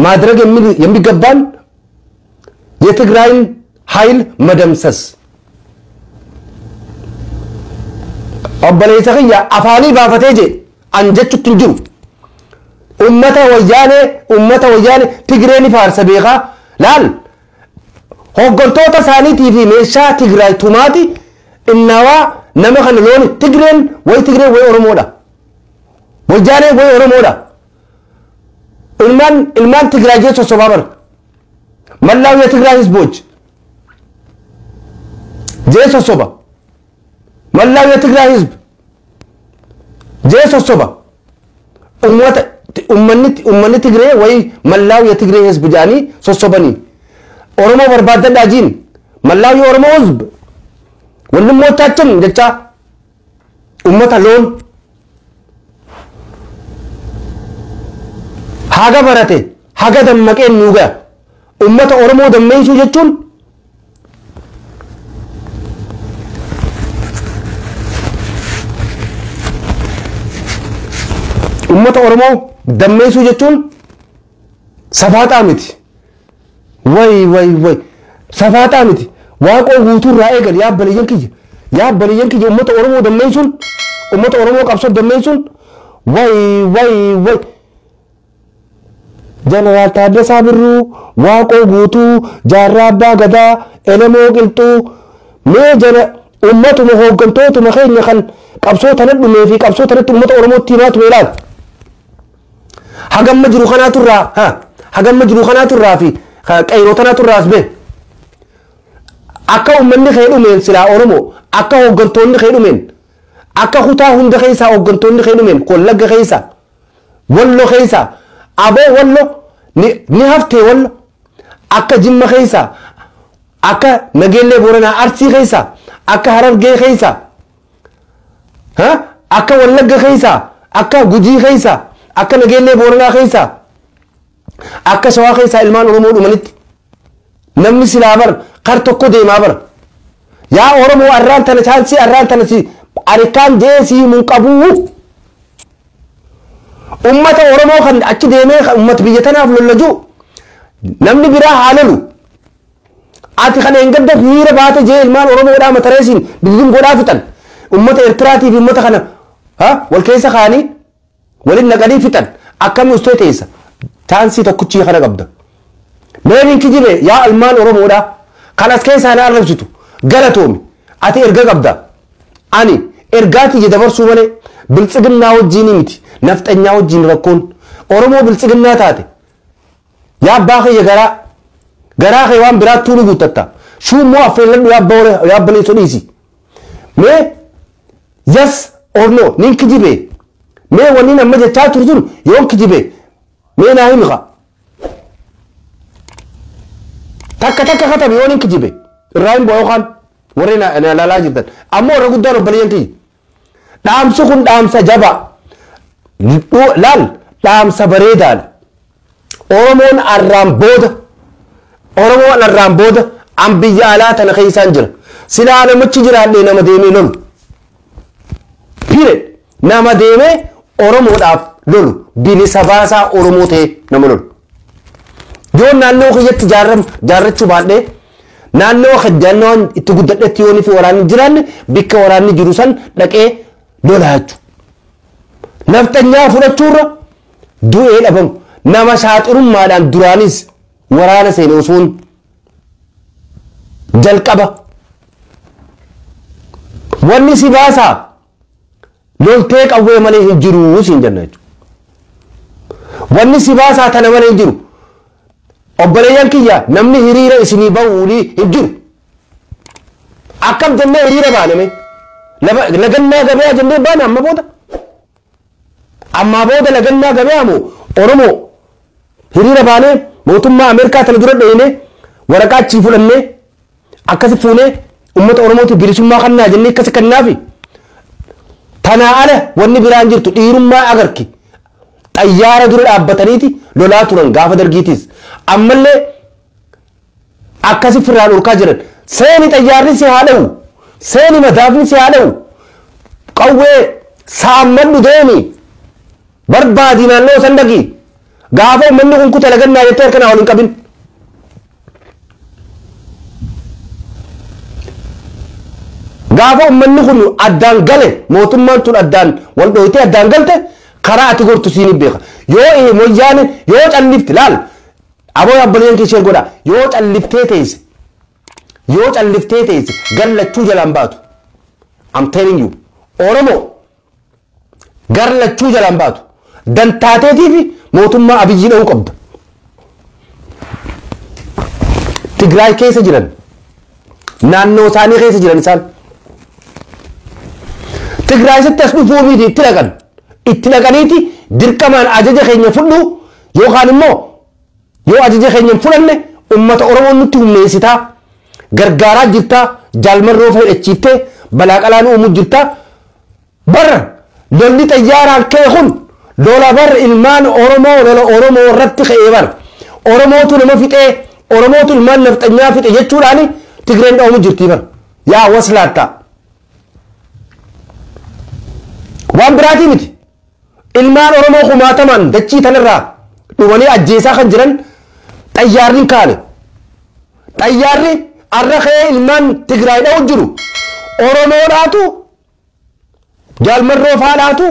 ማድረግ የሚገባን የትግራይን ኃይል መደምሰስ አበለይተኸያ አፋኒ ባፈቴጄ አንጀቹት እንጅሩ ኡመተ ወያኔ ትግሬኒ ፋርሰ ቤኻ ላል hooggantoota isaaniitii fi meeshaa Tigraay tumaati innawaa nama kan looni Tigreen way Oromoodha wayyaanee way Oromoodha ilmaan Tigraay jecha sosobaa bar mallaw የትግራይ ህዝቦች jecha soba mallaw የትግራይ ህዝብ jecha soba ummanni Tigree way mallaw የትግራይ ህዝብ jaanii sosobanii ኦሮሞ በርባደዳ ጂን መላው የኦሮሞ ህዝብ ወንድሞቻችን ደቻ ኡመት አሎን ሀገ በረቴ ሀገ ደመቀ ኑጋ ኡመት ኦሮሞ ደመይሱ ጀቹን ኡመት ኦሮሞ ደመይሱ ጀቹን ሰፋጣሚት way safaata miti waaqoo guutuu irraa eegal yaa baliyyan kiyya ummata oromoo dammeeysuun ummata oromoo qabsoo dammeeysuun way jeneraal Taaddasaa Birruu waaqoo guutuu jaarraa abbaa gadaa elemoo qilxuu mee jana ummatuma hooggantootuma keenya kan qabsoo tana dhumee fi qabsoo tanatti ummata oromootti himaatu meelaal hagamma jiru kanaatu irraa fi qayrotana turraas be akka ummanni khedumeen sila oromo akka hoggantoonni khedumeen akka hutaa hunda keessa hoggantoonni khedumeen kollaga keessa wallo keessa abo wallo ni hafte wallo akka jimma keessa akka nagelle borana arsi keessa akka harargee keessa akka wallaga keessa akka gujii keessa akka nagelle borana keessa akka shawaa keessa ilmaan oromoo dhumanitti namni silaa bar kar tokko deemaa bar yaa oromoo arraan tana chaansii arraan tana si arikaan jeesii mun qabuu ummata oromoo kan achi deemee ummata biyya tanaaf lollaju namni biraa haalalu ati kan engadda hiira baate jee ilmaan oromoodhaa matareesiin bidin godhaa fixan ummata Eertiraatii fi ummata kana wal keessa kaanii walin naqanii fixan akkami ustoo teessa chaansii tokkichi kana qabda meerin kijibe yaa ilmaan oromoodha kan as keessaa na arrabsitu galatoomi ati erga qabda ani ergaati dabarsuu malee biltsiginnaa wajjiin miti nafxanyaa wajjiin rakkoon oromoo biltsiginnaa taate يا باخي يا غرا خيوان برات توني قطتا شو مو افلن يا بني سونيسي مي يس اور نو نين كجيبه مي ونينا مجا تاترزون يوم كجيبه مي نايمخا تك خطب يوم كجيبه الرايم بوخان ورينا انا لا جدا امو رغدار بلينتي دام سكون دام سجبا لال دام سبريدال اورمون الرامبود اورمون الرامبود ام بيالات انا خيسان جر سلا انا مچ جراني نما ديمي لول بيرد نما ديمي اورمو داف لول بيني سباسا اورمو تي نما لول يون نانو خيت جارچو بادے نانو خجانون itti guddadetti yoni fi waraani jiran bikka waraani jirusan dhaqee lolaachuu naftanyaa fudhachuurra du'ee dhabam nama saaxirummaadhaan duraanis waraana seene osoon jalqaba wanni si baasaa loltee qawwee malee hin jiru siin jenna jechuudha wanni si baasaa tana malee hin jiru obboleeyyan kiyya namni hiriira isinii ba'uulii hin jiru akkam jennee hiriira baaname lagannaa gabayaa jennee baana amma booda lagannaa gabayaa moo oromoo hiriira baanee mootummaa ameerikaa tana dura dhayne waraqaa achii fudhannee akkasi fuunee ummata oromooti bilisummaa kannaa jennee akkasi kannaafi tanaa ala wanni biraan jirtu dhiirummaa agarki xayyaara dura dhaabbataniiti lolaa turan gaafa dargiitiis ammallee akkasi firraan urkaa jiran seeni xayyaarri si haa dha'u seeni madaafni si haa dha'u qawwee saammadhu deemi barbaadi naannoo san dhaqi gaafa ummanni kun kuta lagannaa jettee harka naa ol hin qabin gaafa ummanni kun addaan gale mootummaan tun addaan wal dhoytee addaan galte karaa ati gortu siin beeka yoo moyyaane yoo callifti laal aboo abboleen kee shee godha yoo calliftee teesse gallachuu jalaan baatu I'm telling you oromoo gallachuu jalaan baatu dantaateetiifi mootummaa abiyyi dha'uu qabda Tigraay keessa jiran naannoo isaanii keessa jiran isaan Tigraay sitti as dhufuu miti itti dhaqaniiti dirqamaan ajaja keenya fudhu yookaan immoo yoo ajaja keenya fudhanne ummata oromoo nutti humneessitaa gargaaraa jirtaa jaalmarroo fayyadachiiftee balaa qalaan uumuu jirtaa barra lolli xayyaaraan kee kun lola bar ilmaan oromoo lola oromoo irratti ka'ee bar oromootu nama fixee oromootu ilmaan nafxanyaa fixe jechuudhaani Tigreen dha'umu jirtii bar yaa waslaattaa waan biraatii miti ilmaan oromoo kumaataman dachii tanirraa dhumanii ajjeesaa kan jiran xayyaarri kaane xayyaarri arra ka'ee ilmaan Tigraay dha'u jiru oromoodhaatu jaalmarroo faadhaatu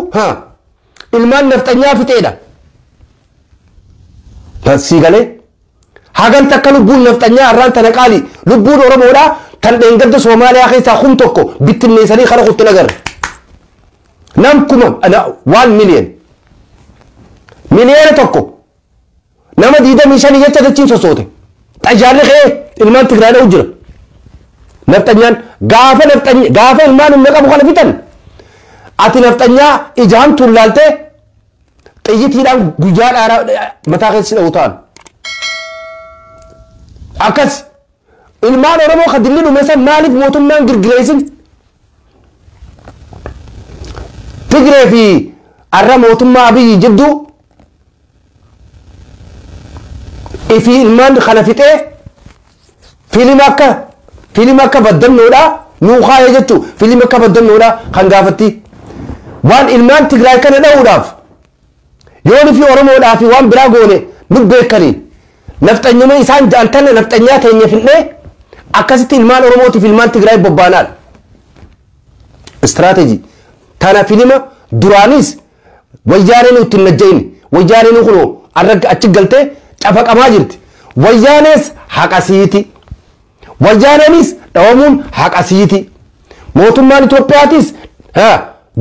ilmaan nafxanyaa fixeedha tasii galee hagan takka lubbuun nafxanyaa arraan tana qaali lubbuun oromoodhaa tan dheengadda Soomaaliyaa keessaa kum tokko bittinneessanii kara kutti nagarre nam kuma 1 million miliyoona tokko nama 25 jecha dachiin sosoote xayyaarri ka'ee ilmaan Tigraay dha'u jira nafxanyaan gaafa ilmaan humna qabu kana fixan ati nafxanyaa ijaan tullaaltee xiyyitiidhaan guyyaa dhaaraa mataa keessi dha'u ta'an akkas ilmaan oromoo ka dilli dhume san maaliif mootummaan girgireessin Tigree fi arra mootummaa abiyyi jidduu ifi ilmaan kana fixee fiilima akka baddannoodhaa nuuqaayee jechuu fiilima akka baddannoodhaa kan gaafatti waan ilmaan Tigraay kana dha'uudhaaf yooni fi oromoodhaa fi waan biraa goone nu beekanii nafxanyuma isaan jaaltanne nafxanyaa teenya finnee akkasitti ilmaan oromootiif ilmaan Tigraay bobbaanaadha istiraatejii tana fiilima duraanis wayyaaneen itti najjayne wayyaaneen kunoo arra achi galtee cafaqamaa jirti wayyaanees haqasiiti wayyaaneenis dhawamuun haqasiiti mootummaan Itoophiyaatis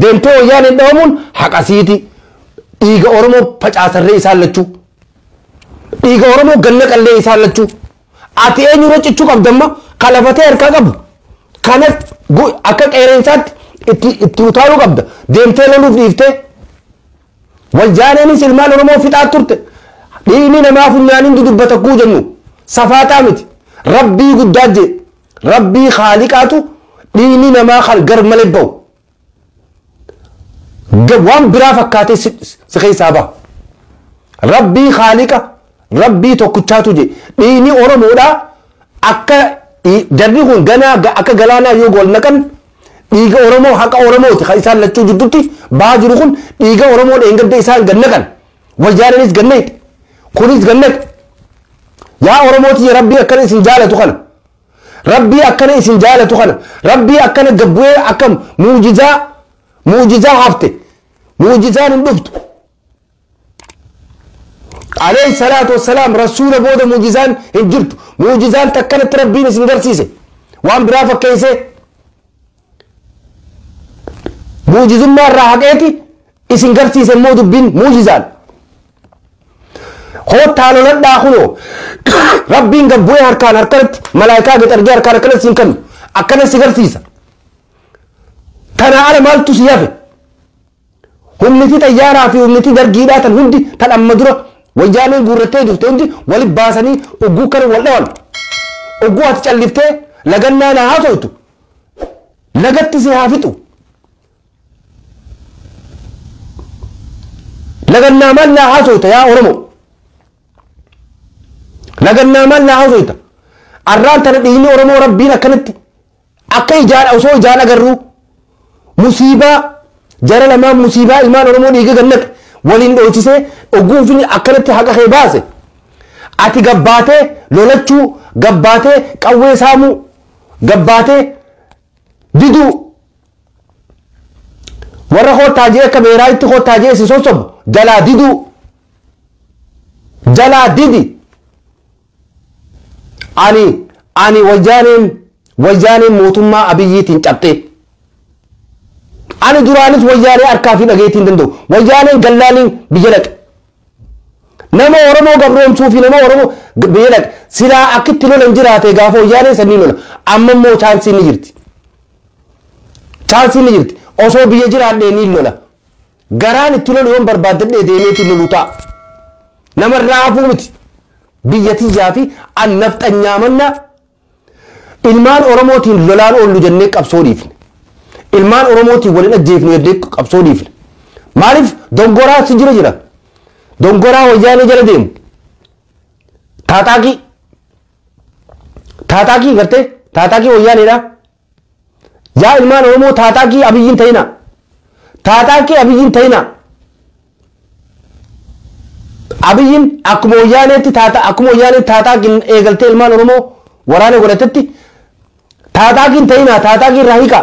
deemtee wayyaaneen dhawamuun haqasiiti dhiiga oromoo facaasarree isaan lachuu dhiiga Oromoo ganna qallee isaan lachuu ati eenyurra cichuu qabdamma kalafatee harkaa qabu kana akka qeereensaatti itti utaaluu qabda deemtee loluuf dhiiftee wal jaaneenis ilmaan Oromoo fixaa turte dhiigni namaa funyaaniin dudubbata kuu jennu safaataa miti rabbii guddaa jee rabbii khaaliqaatu dhiigni namaa kan gar malee ba'u waan biraa fakkaatee si keessaa ba'a rabbii khaaliqa rabbii tokkichaatu jee dhiigni Oromoodhaa akka jarri kun ganaa akka galaanaa yoo gol naqan dhiiga Oromoo haqa Oromooti kan isaan lachuu jidduutti ba'aa jiru kun dhiiga Oromoo dheengadda isaan gannaqan wal jaaneenis ganneeti kunis gannaq yaa Oromooti rabbii akkana isin jaalatu kana rabbii akkana isin jaalatu kana rabbii akkana gabbu'ee akka muujizaa hafte muujizaan hin dhuftu alayhi salaatu wassalaam rasuula booda muujizaan hin jirtu muujizaan takkanatti rabbiin isin garsiise waan biraa fakkeessee muujizummaa irraa haqeeti isin garsiise immoo dubbiin muujizaan hoottaa loladhaa kunoo rabbiin gabbu'ee harkaan harkanatti malaayikaa gaxargee harkaan harkanatti siin kennu akkana si garsiisa tanaa ala maaltu si yafe humniti xayyaaraa fi humniti dargiidhaa tan hundi tan amma dura wayyaaneen guurrattee jirte hundi walit baasanii ogguu kana wal dhawan ogguu ati calliftee lagannaa naa haasoftu lagatti si haa fixu lagannaa maal naa haasofta yaa Oromoo lagannaa maal naa haasofta arraan tana dhiigni Oromoo rabbiin akkanatti akka ijaan osoo ijaan agarruu musiibaa jara lamaan musiibaa ilmaan Oromoo dhiiga gannaqe waliin dhoochisee oguufin akkanatti haqa kee baase ati gabbaatee lolachuu gabbaatee qawwee saamuu gabbaatee diduu warra hoottaajee akka beeraayitti hoottaajee si sossobu jalaa diduu jalaa didi ani wayyaaneen mootummaa abiyyiitiin cabxee ani duraanis wayyaanee harkaa fi dhageetiin danda'u wayyaaneen gallaaniin biyya dhaqe nama Oromoo gabroomsuu fi nama Oromoo biyya dhaqe silaa akkitti lolan jiraate gaafa wayyaanee sanii lola amma immoo chaansii ni jirti osoo biyya jiraadhee ni lola garaan itti lolu yoon barbaaddadhee deemeetiin lolu ta'a namarraa hafuu miti biyya tiyyaa fi an nafxanyaamanna ilmaan Oromootiin lolaan oollu jennee qabsoo dhiifne ilmaan Oromootiin waliin ajjeefne jennee qabsoo dhiifne maaliif dongoraa si jira dongoraa wayyaanee jala deemu taataaqii gartee taataaqii wayyaaneedha yaa ilmaan Oromoo taataaqii abiyyiin ta'ina abiyyiin akkuma wayyaaneetti taataaqiin eegaltee ilmaan Oromoo waraana godhatetti taataaqiin ta'ina taataaqii irraa hiiqa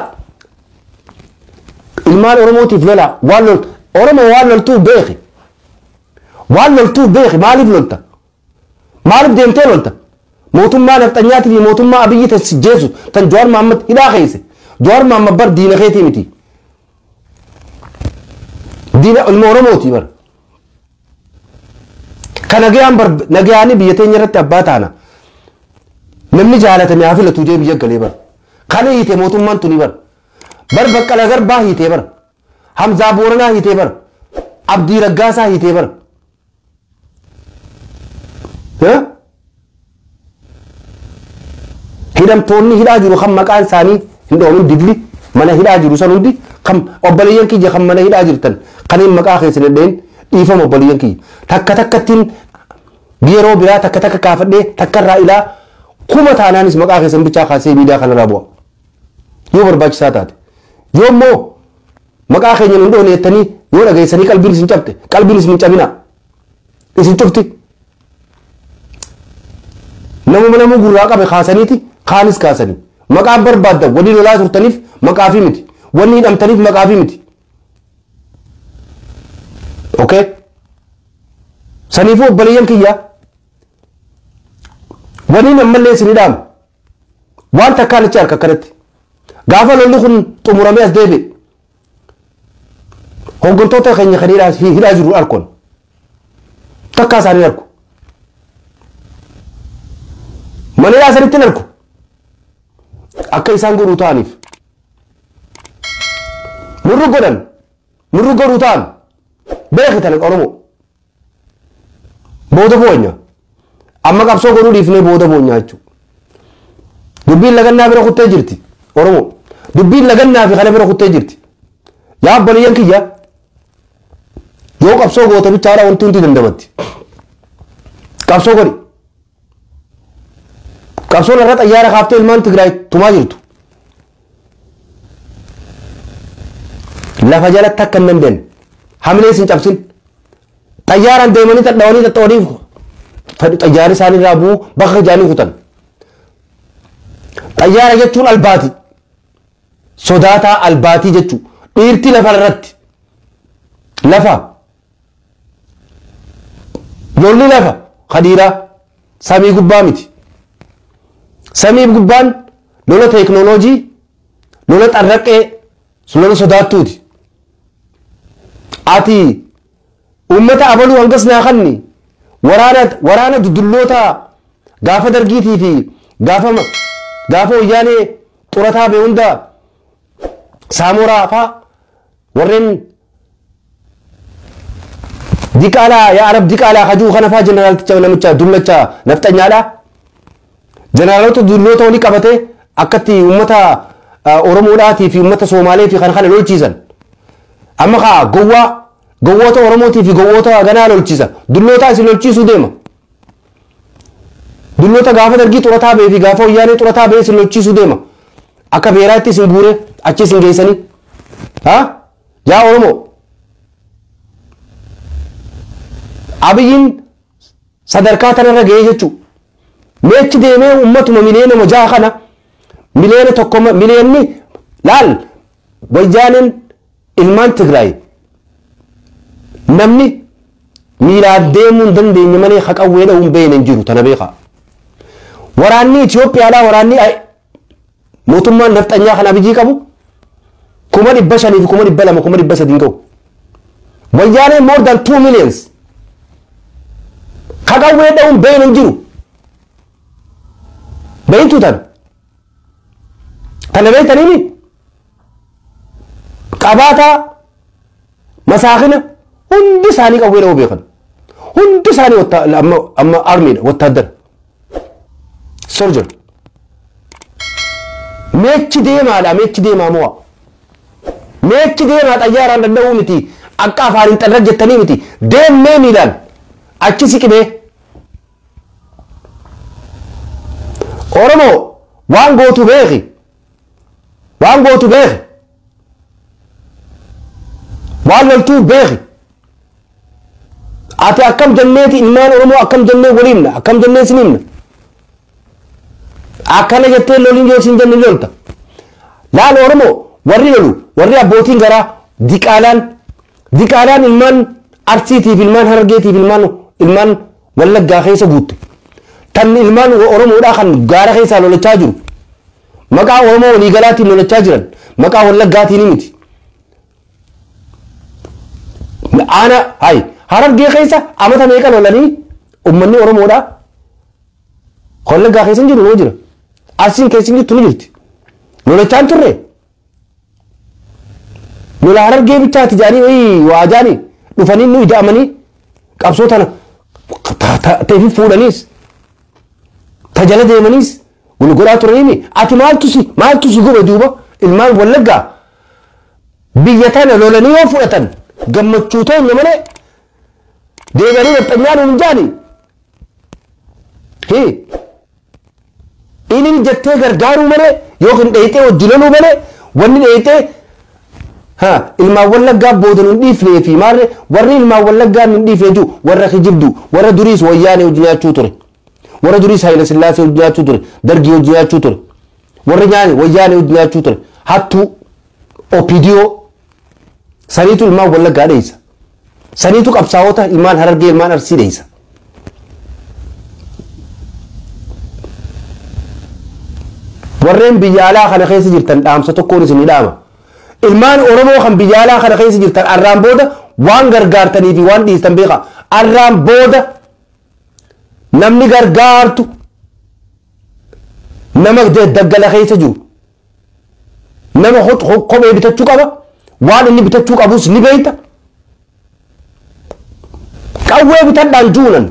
ilmaan Oromootiif lola Oromoo waan loltuu beeki maaliif lolta maaliif deemtee lolta mootummaa nafxanyaatii fi mootummaa abiyyi tan sijjeessu tan Jawaar Mohaammed hidhaa keesse Jawaar Mohaammed bar diina keetii miti diina ilma Oromooti bar kan nagayaanii biyya teenya irratti abbaa taana namni jaalatame haa filatu jee biyya galee bar kan hiite mootummaan tuni bar Baqqalaa Garbaa hiitee bar Hamzaa Booranaa hiitee bar Abdii Raggaasaa hiitee bar hidhamtoonni hidhaa jiru kan maqaan isaanii hin dhoomin dibli mana hidhaa jiru san hundi kan obboleeyyan kiyya kan mana hidhaa jirtan kaniin maqaa keessan dhedheen dhiifama obboleeyyan kiyya takkattiin yeroo biraa takka kaafadhee takka irraa ilaa kuma taanaanis maqaa keessan bichaa kaasee miidiyaa kanarraa bu'a yoo barbaachisaa taate yoo immoo maqaa keenya hin dhoone jettanii yoo dhageessanii qalbiin isin cabte qalbiin isin cabina isin cufti namuma gurraa qabe kaasaniiti kaanis kaasanii maqaa barbaaddan walii lolaa turtaniif maqaa fi miti wanni hidhamtaniif maqaa fi miti okay saniifuu obboleeyyan kiyya wanni nammallee isin hidhaama waan takkaan achi harka akkanatti gaafa lolli kun xumuramee as deebi'e hooggantoota keenya kan hidhaa jiru arkoon takkaa isaanii arku mana yaasanitti narku akka isaan godhuu ta'aniif nurru godhuu ta'an beekitan Oromoo booda boonya amma qabsoo godhuu dhiifnee booda boonya jechuudha. Dubbiin lagannaa bira kuttee jirti Oromoo dubbiin lagannaa fi kana bira kuttee jirti yaa obboleeyyan kiyya yoo qabsoo goota bichaadha wanti hundi dandamatti qabsoo godhi qabsoon irra xayyaara kaaftee ilmaan Tigraay tumaa jirtu lafa jalatti akka hin dandeenye hamilee sin cabsin xayyaaraan deemanii xaxxawanii xayyaarri isaanii irraa bu'uu bakka ijaanii kutan xayyaara jechuun albaati sodaataa albaatii jechuu dhiirti lafa irratti lafa lolli lafa khadiiraa samii gubbaa miti samii gubbaan lola teeknooloojii lola xarraqee lola sodaattuuti ati ummata abaluu hangas naa kanni waraana dudulloota gaafa dargiitii fi gaafa wayyaanee xurataa bee hunda saamoraa faa warreen diqaalaa yaa arab diqaalaa hajuu kana faa jeneraalticha namicha dullacha nafxanyaadha jeneraalota dulloota walii qabatee akkatti ummata Oromoodhaatii fi ummata Somaalee fi kana lolchiisan amma kaa gowwoota Oromootii fi gowwoota ganaa lolchiisa dulloota isin lolchiisuu deema dulloota gaafa dargii xurataa bee fi gaafa wayyaanee xurataa bee isin lolchiisuu deema akka beeraatti isin guure achi isin geessanii yaa Oromoo Abiyyiin sadarkaa tanarra ga'ee jechuudha meechi deemee ummatuma miliyoona majaa kana miliyoona tokko miliyoonni laal wayyaaneen ilmaan Tigraay namni miilaan deemuu hin dandeenye malee haqawwee dha'uun beeyne hin jiru tana beekaa waraanni Itoophiyaadhaa waraanni mootummaan nafxanyaa kan Abiyyii qabu 500,000 fi 200,000 2,300 qabu wayyaaneen more than 2 millions haqawwee dha'uun beeyne hin jiru beeytu tana beeytaniini qabaataa masaakina hundi isaanii qawwee dha'uu beekan hundi isaanii amma armiidha wattaaddara soldier meechi deemaa mo'a meechi deemaa xayyaaraan danda'uu miti akka afaaniin xarra jettanii miti deemee miilaan achi siqibee Oromoo waan gootu beeki waan loltuu beeki ati akkam jenneeti ilmaan Oromoo akkam jennee waliimna akkam jennee sinimna akkana jettee loliin yoo sin jenne lolta laal Oromoo warri lolu warri abbootiin garaa diqaalaan ilmaan Arsiitiif ilmaan Harargeetiif ilmaan Wallaggaa keessa guutte tan ilmaan Oromoodhaa kan gaara keessaa lolachaa jiru maqaa Oromoo waliigalaatiin lolachaa jiran maqaa Wallaggaatiin miti ana Harargee keessa amata meeqa lolanii ummanni Oromoodhaa Wallaggaa keessa jiru noo jira Arsiin keessa jirtu ni jirti lolachaan turre lola Harargee bichaati jaanii waajaanii dhufanii nu ida'amanii qabsoo tana teefi fuudhaniis tajala deemaniis gulgulaa turaniimi ati maaltu si gobe duuba ilmaan Wallaggaa biyya tana lolanii yoo fudhatan gammachuu ta'e malee deeganii nafxanyaan hin jaani inni jettee gargaaruu malee yookiin dheeyxee wajji loluu malee wanni dheeyxee ilmaan Wallaggaa boodan hin dhiifnee fi maarree warri ilmaan Wallaggaa hin dhiifnee jiru warra kijibdu warra duriis wayyaanee wajji nyaachuu ture warra duriis Haayile Sillaasee wajji nyaachuu ture dargii wajji nyaachuu ture warri wayyaanee wajji nyaachuu ture hattuu opidiyoo saniitu ilmaan Wallaggaa dheeysa saniitu qabsaa'ota ilmaan Harargee ilmaan Arsii dheeysa warreen biyya alaa kana keessa jirtan dhaamsa tokkoon isin dhaama ilmaan Oromoo kan biyya alaa kana keessa jirtan arraan booda waan gargaartanii fi waan dhiistan beeka arraan booda namni gargaartu nama daggala keessa jiru nama kophee bitachuu qaba waan inni bitachuu qabus ni beeyta qawwee bitadhaan juunan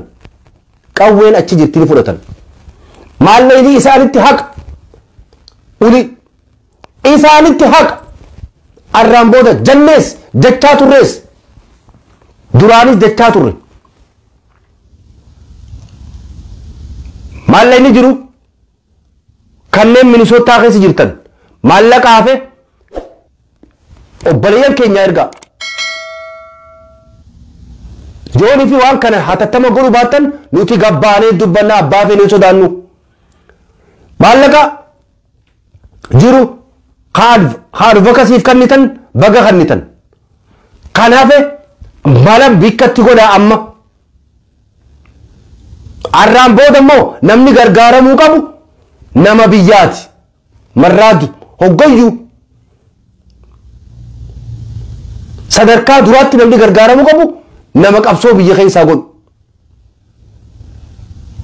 qawween achi jirti ni fudhatan maalleeyni isaanitti haqa uli isaanitti haqa arraan booda jannees jechaa turrees duraanis jechaa turre maalleeyni jiru kanneen minisootaa keessa jirtan maallaqa hafe obboleeyyan keenya ergaa joonii fi waan kana hatattama godhu baattan nuti gabbaanee dubbannaa abbaa feenee sodaannu maallaqa jiru advokasiif kannitan baga kannitan kan hafe mala bikkatti godhaa amma arraan booda immoo namni gargaaramuu qabu nama biyyaati marraadu hoggayyuu sadarkaa duraatti namni gargaaramuu qabu nama qabsoo biyya keessaa godhu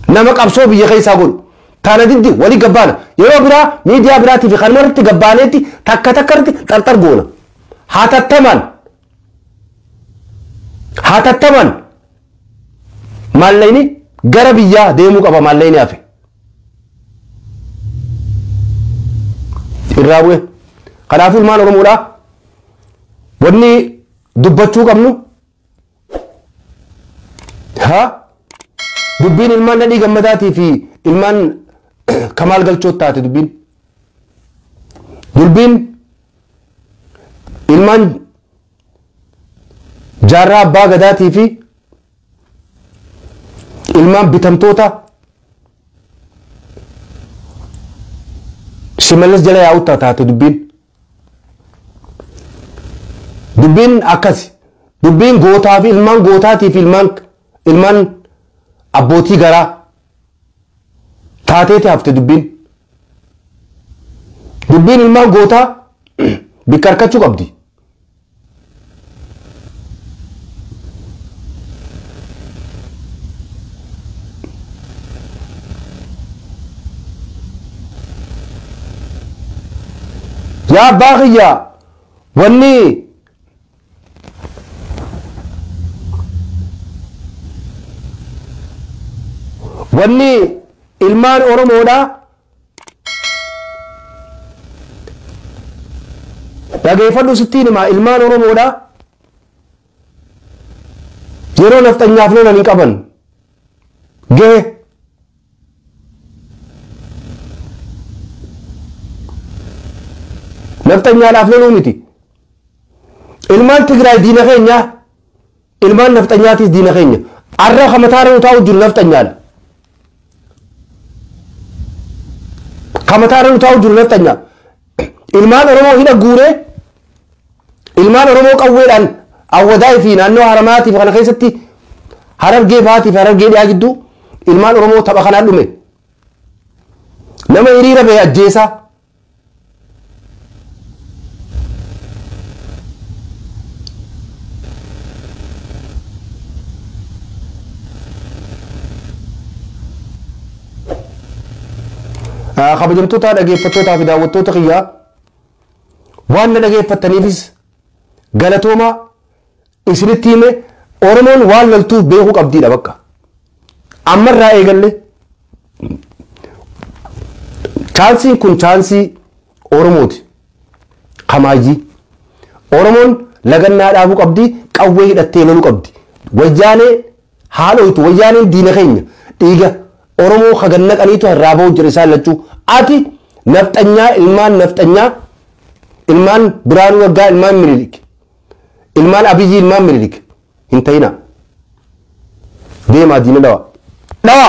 nama qabsoo biyya keessaa godhu taana diddi wali gabbaana yeroo biraa miidiyaa biraatii fi kan marratti gabbaaneetti takka takkatti xarxar goona hatattaman maalleeyni gara biyyaa deemuu qaba maalleeyni hafe irraa bu'e kanaafuu ilmaan oromoodhaa wanni dubbachuu qabnu dubbiin ilmaan Nadhii Gammadaatii fi ilmaan Kamaal Galchoo taate dubbiin ilmaan Jaarraa Abbaa Gadaatii fi ilmaan bitamtoota Shimallis jala yaa'u taate dubbiin akkasi dubbiin gootaa fi ilmaan gootaatii fi ilmaan abbootii garaa taateeti hafte dubbiin ilmaan gootaa bikka harkachuu qabdi yaa abbaa kiyyaa wanni ilmaan oromoodhaa dhageeffadhu sittiin himaa ilmaan oromoodhaa yeroo nafxanyaaf lolan hin qaban gahe nafxanyaadhaaf loluu miti ilmaan Tigraay diina keenya ilmaan nafxanyaatis diina keenya arra kamataara nu taa'u jiru nafxanyaadha kamataara nu taa'u jiru nafxanyaa ilmaan oromoo hidha guuree ilmaan oromoo qawweedhaan awwadaa fi naannoo haramaatiif kana keessatti harargee baatiif harargee dhiyaa gidduu ilmaan oromoo tapha kanaan dhume nama hiriira ba'e ajjeesaa kabajamtoota dhageeffattootaa fi daawwattoota kiyyaa waan na dhageeffattaniifis galatooma isinitti hime oromoon waan loltuuf beekuu qabdiidha bakka ammarraa eegalle chaansiin kun chaansii oromooti kamaayyii oromoon lagannaa dhaabuu qabdi qawwee hidhattee loluu qabdi wayyaanee haadhoytu wayyaaneen diina keenya dhiiga oromoo haganna qaniitu harraa ba'u jira isaan lachuu ati nafxanyaa ilmaan Biraanuu Waggaa ilmaan Minilik ilmaan Abiyyi ilmaan Minilik hin ta'ina deemaa diina dhawa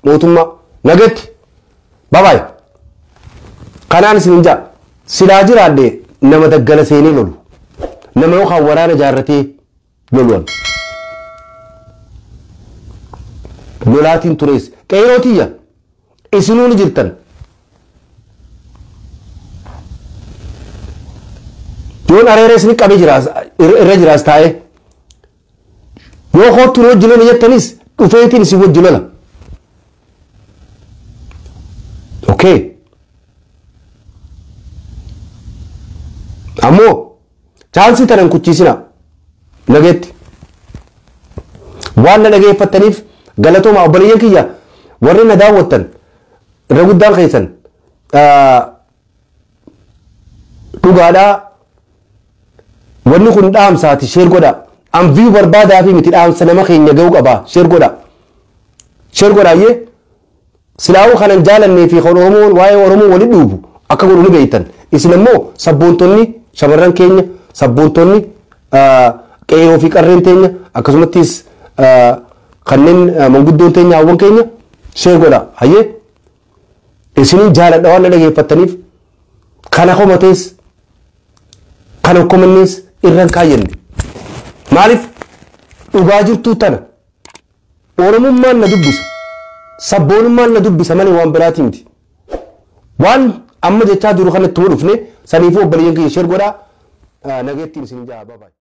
mootummaa nagetti babaay kanaan isin jaa silaa jiraadhe nama daggala seenee lolu nama yookaan waraana jaarratee loluwan lolaatiin turees qeerootiya isinuu ni jirtan yoon areeree isin qabee irra jiraas taa'ee yoo kootuun wajji lola jettanis dhufeetiin isin wajji lola okay ammoo chaansii tanan kuchiisina nageetti waan na dhageeffattaniif galatooma obboleeyyan kiyya warri na daawwattan irra guddaan keessan dhugaadhaa wanni kun dhaamsaati sheer godha an view barbaadaa fi miti dhaamsa nama keenya ga'uu qaba sheer godhaayyee silaa'uu kanan jaalannee fi kan Oromoon waa'ee Oromoo wali dhuubu akka godhu ni beektan isin ammoo sabboontonni shamarran keenya sabboontonni qe'ee fi qarreen teenya akkasumattis kanneen manguddoon teenya hawwan keenya sheer godha hayyee isinin jaaladha waan na dhageeffattaniif kana komatees kana komannees irraan kaayyanne maaliif dhugaa jirtuu tana Oromummaan na dubbisa sabboonummaan na dubbisa malee waan biraati miti waan amma jechaa jiru kanatti dhufne saniifuu obboleeyyan kiyya sheer godhaa nageettiin isin jaa bye.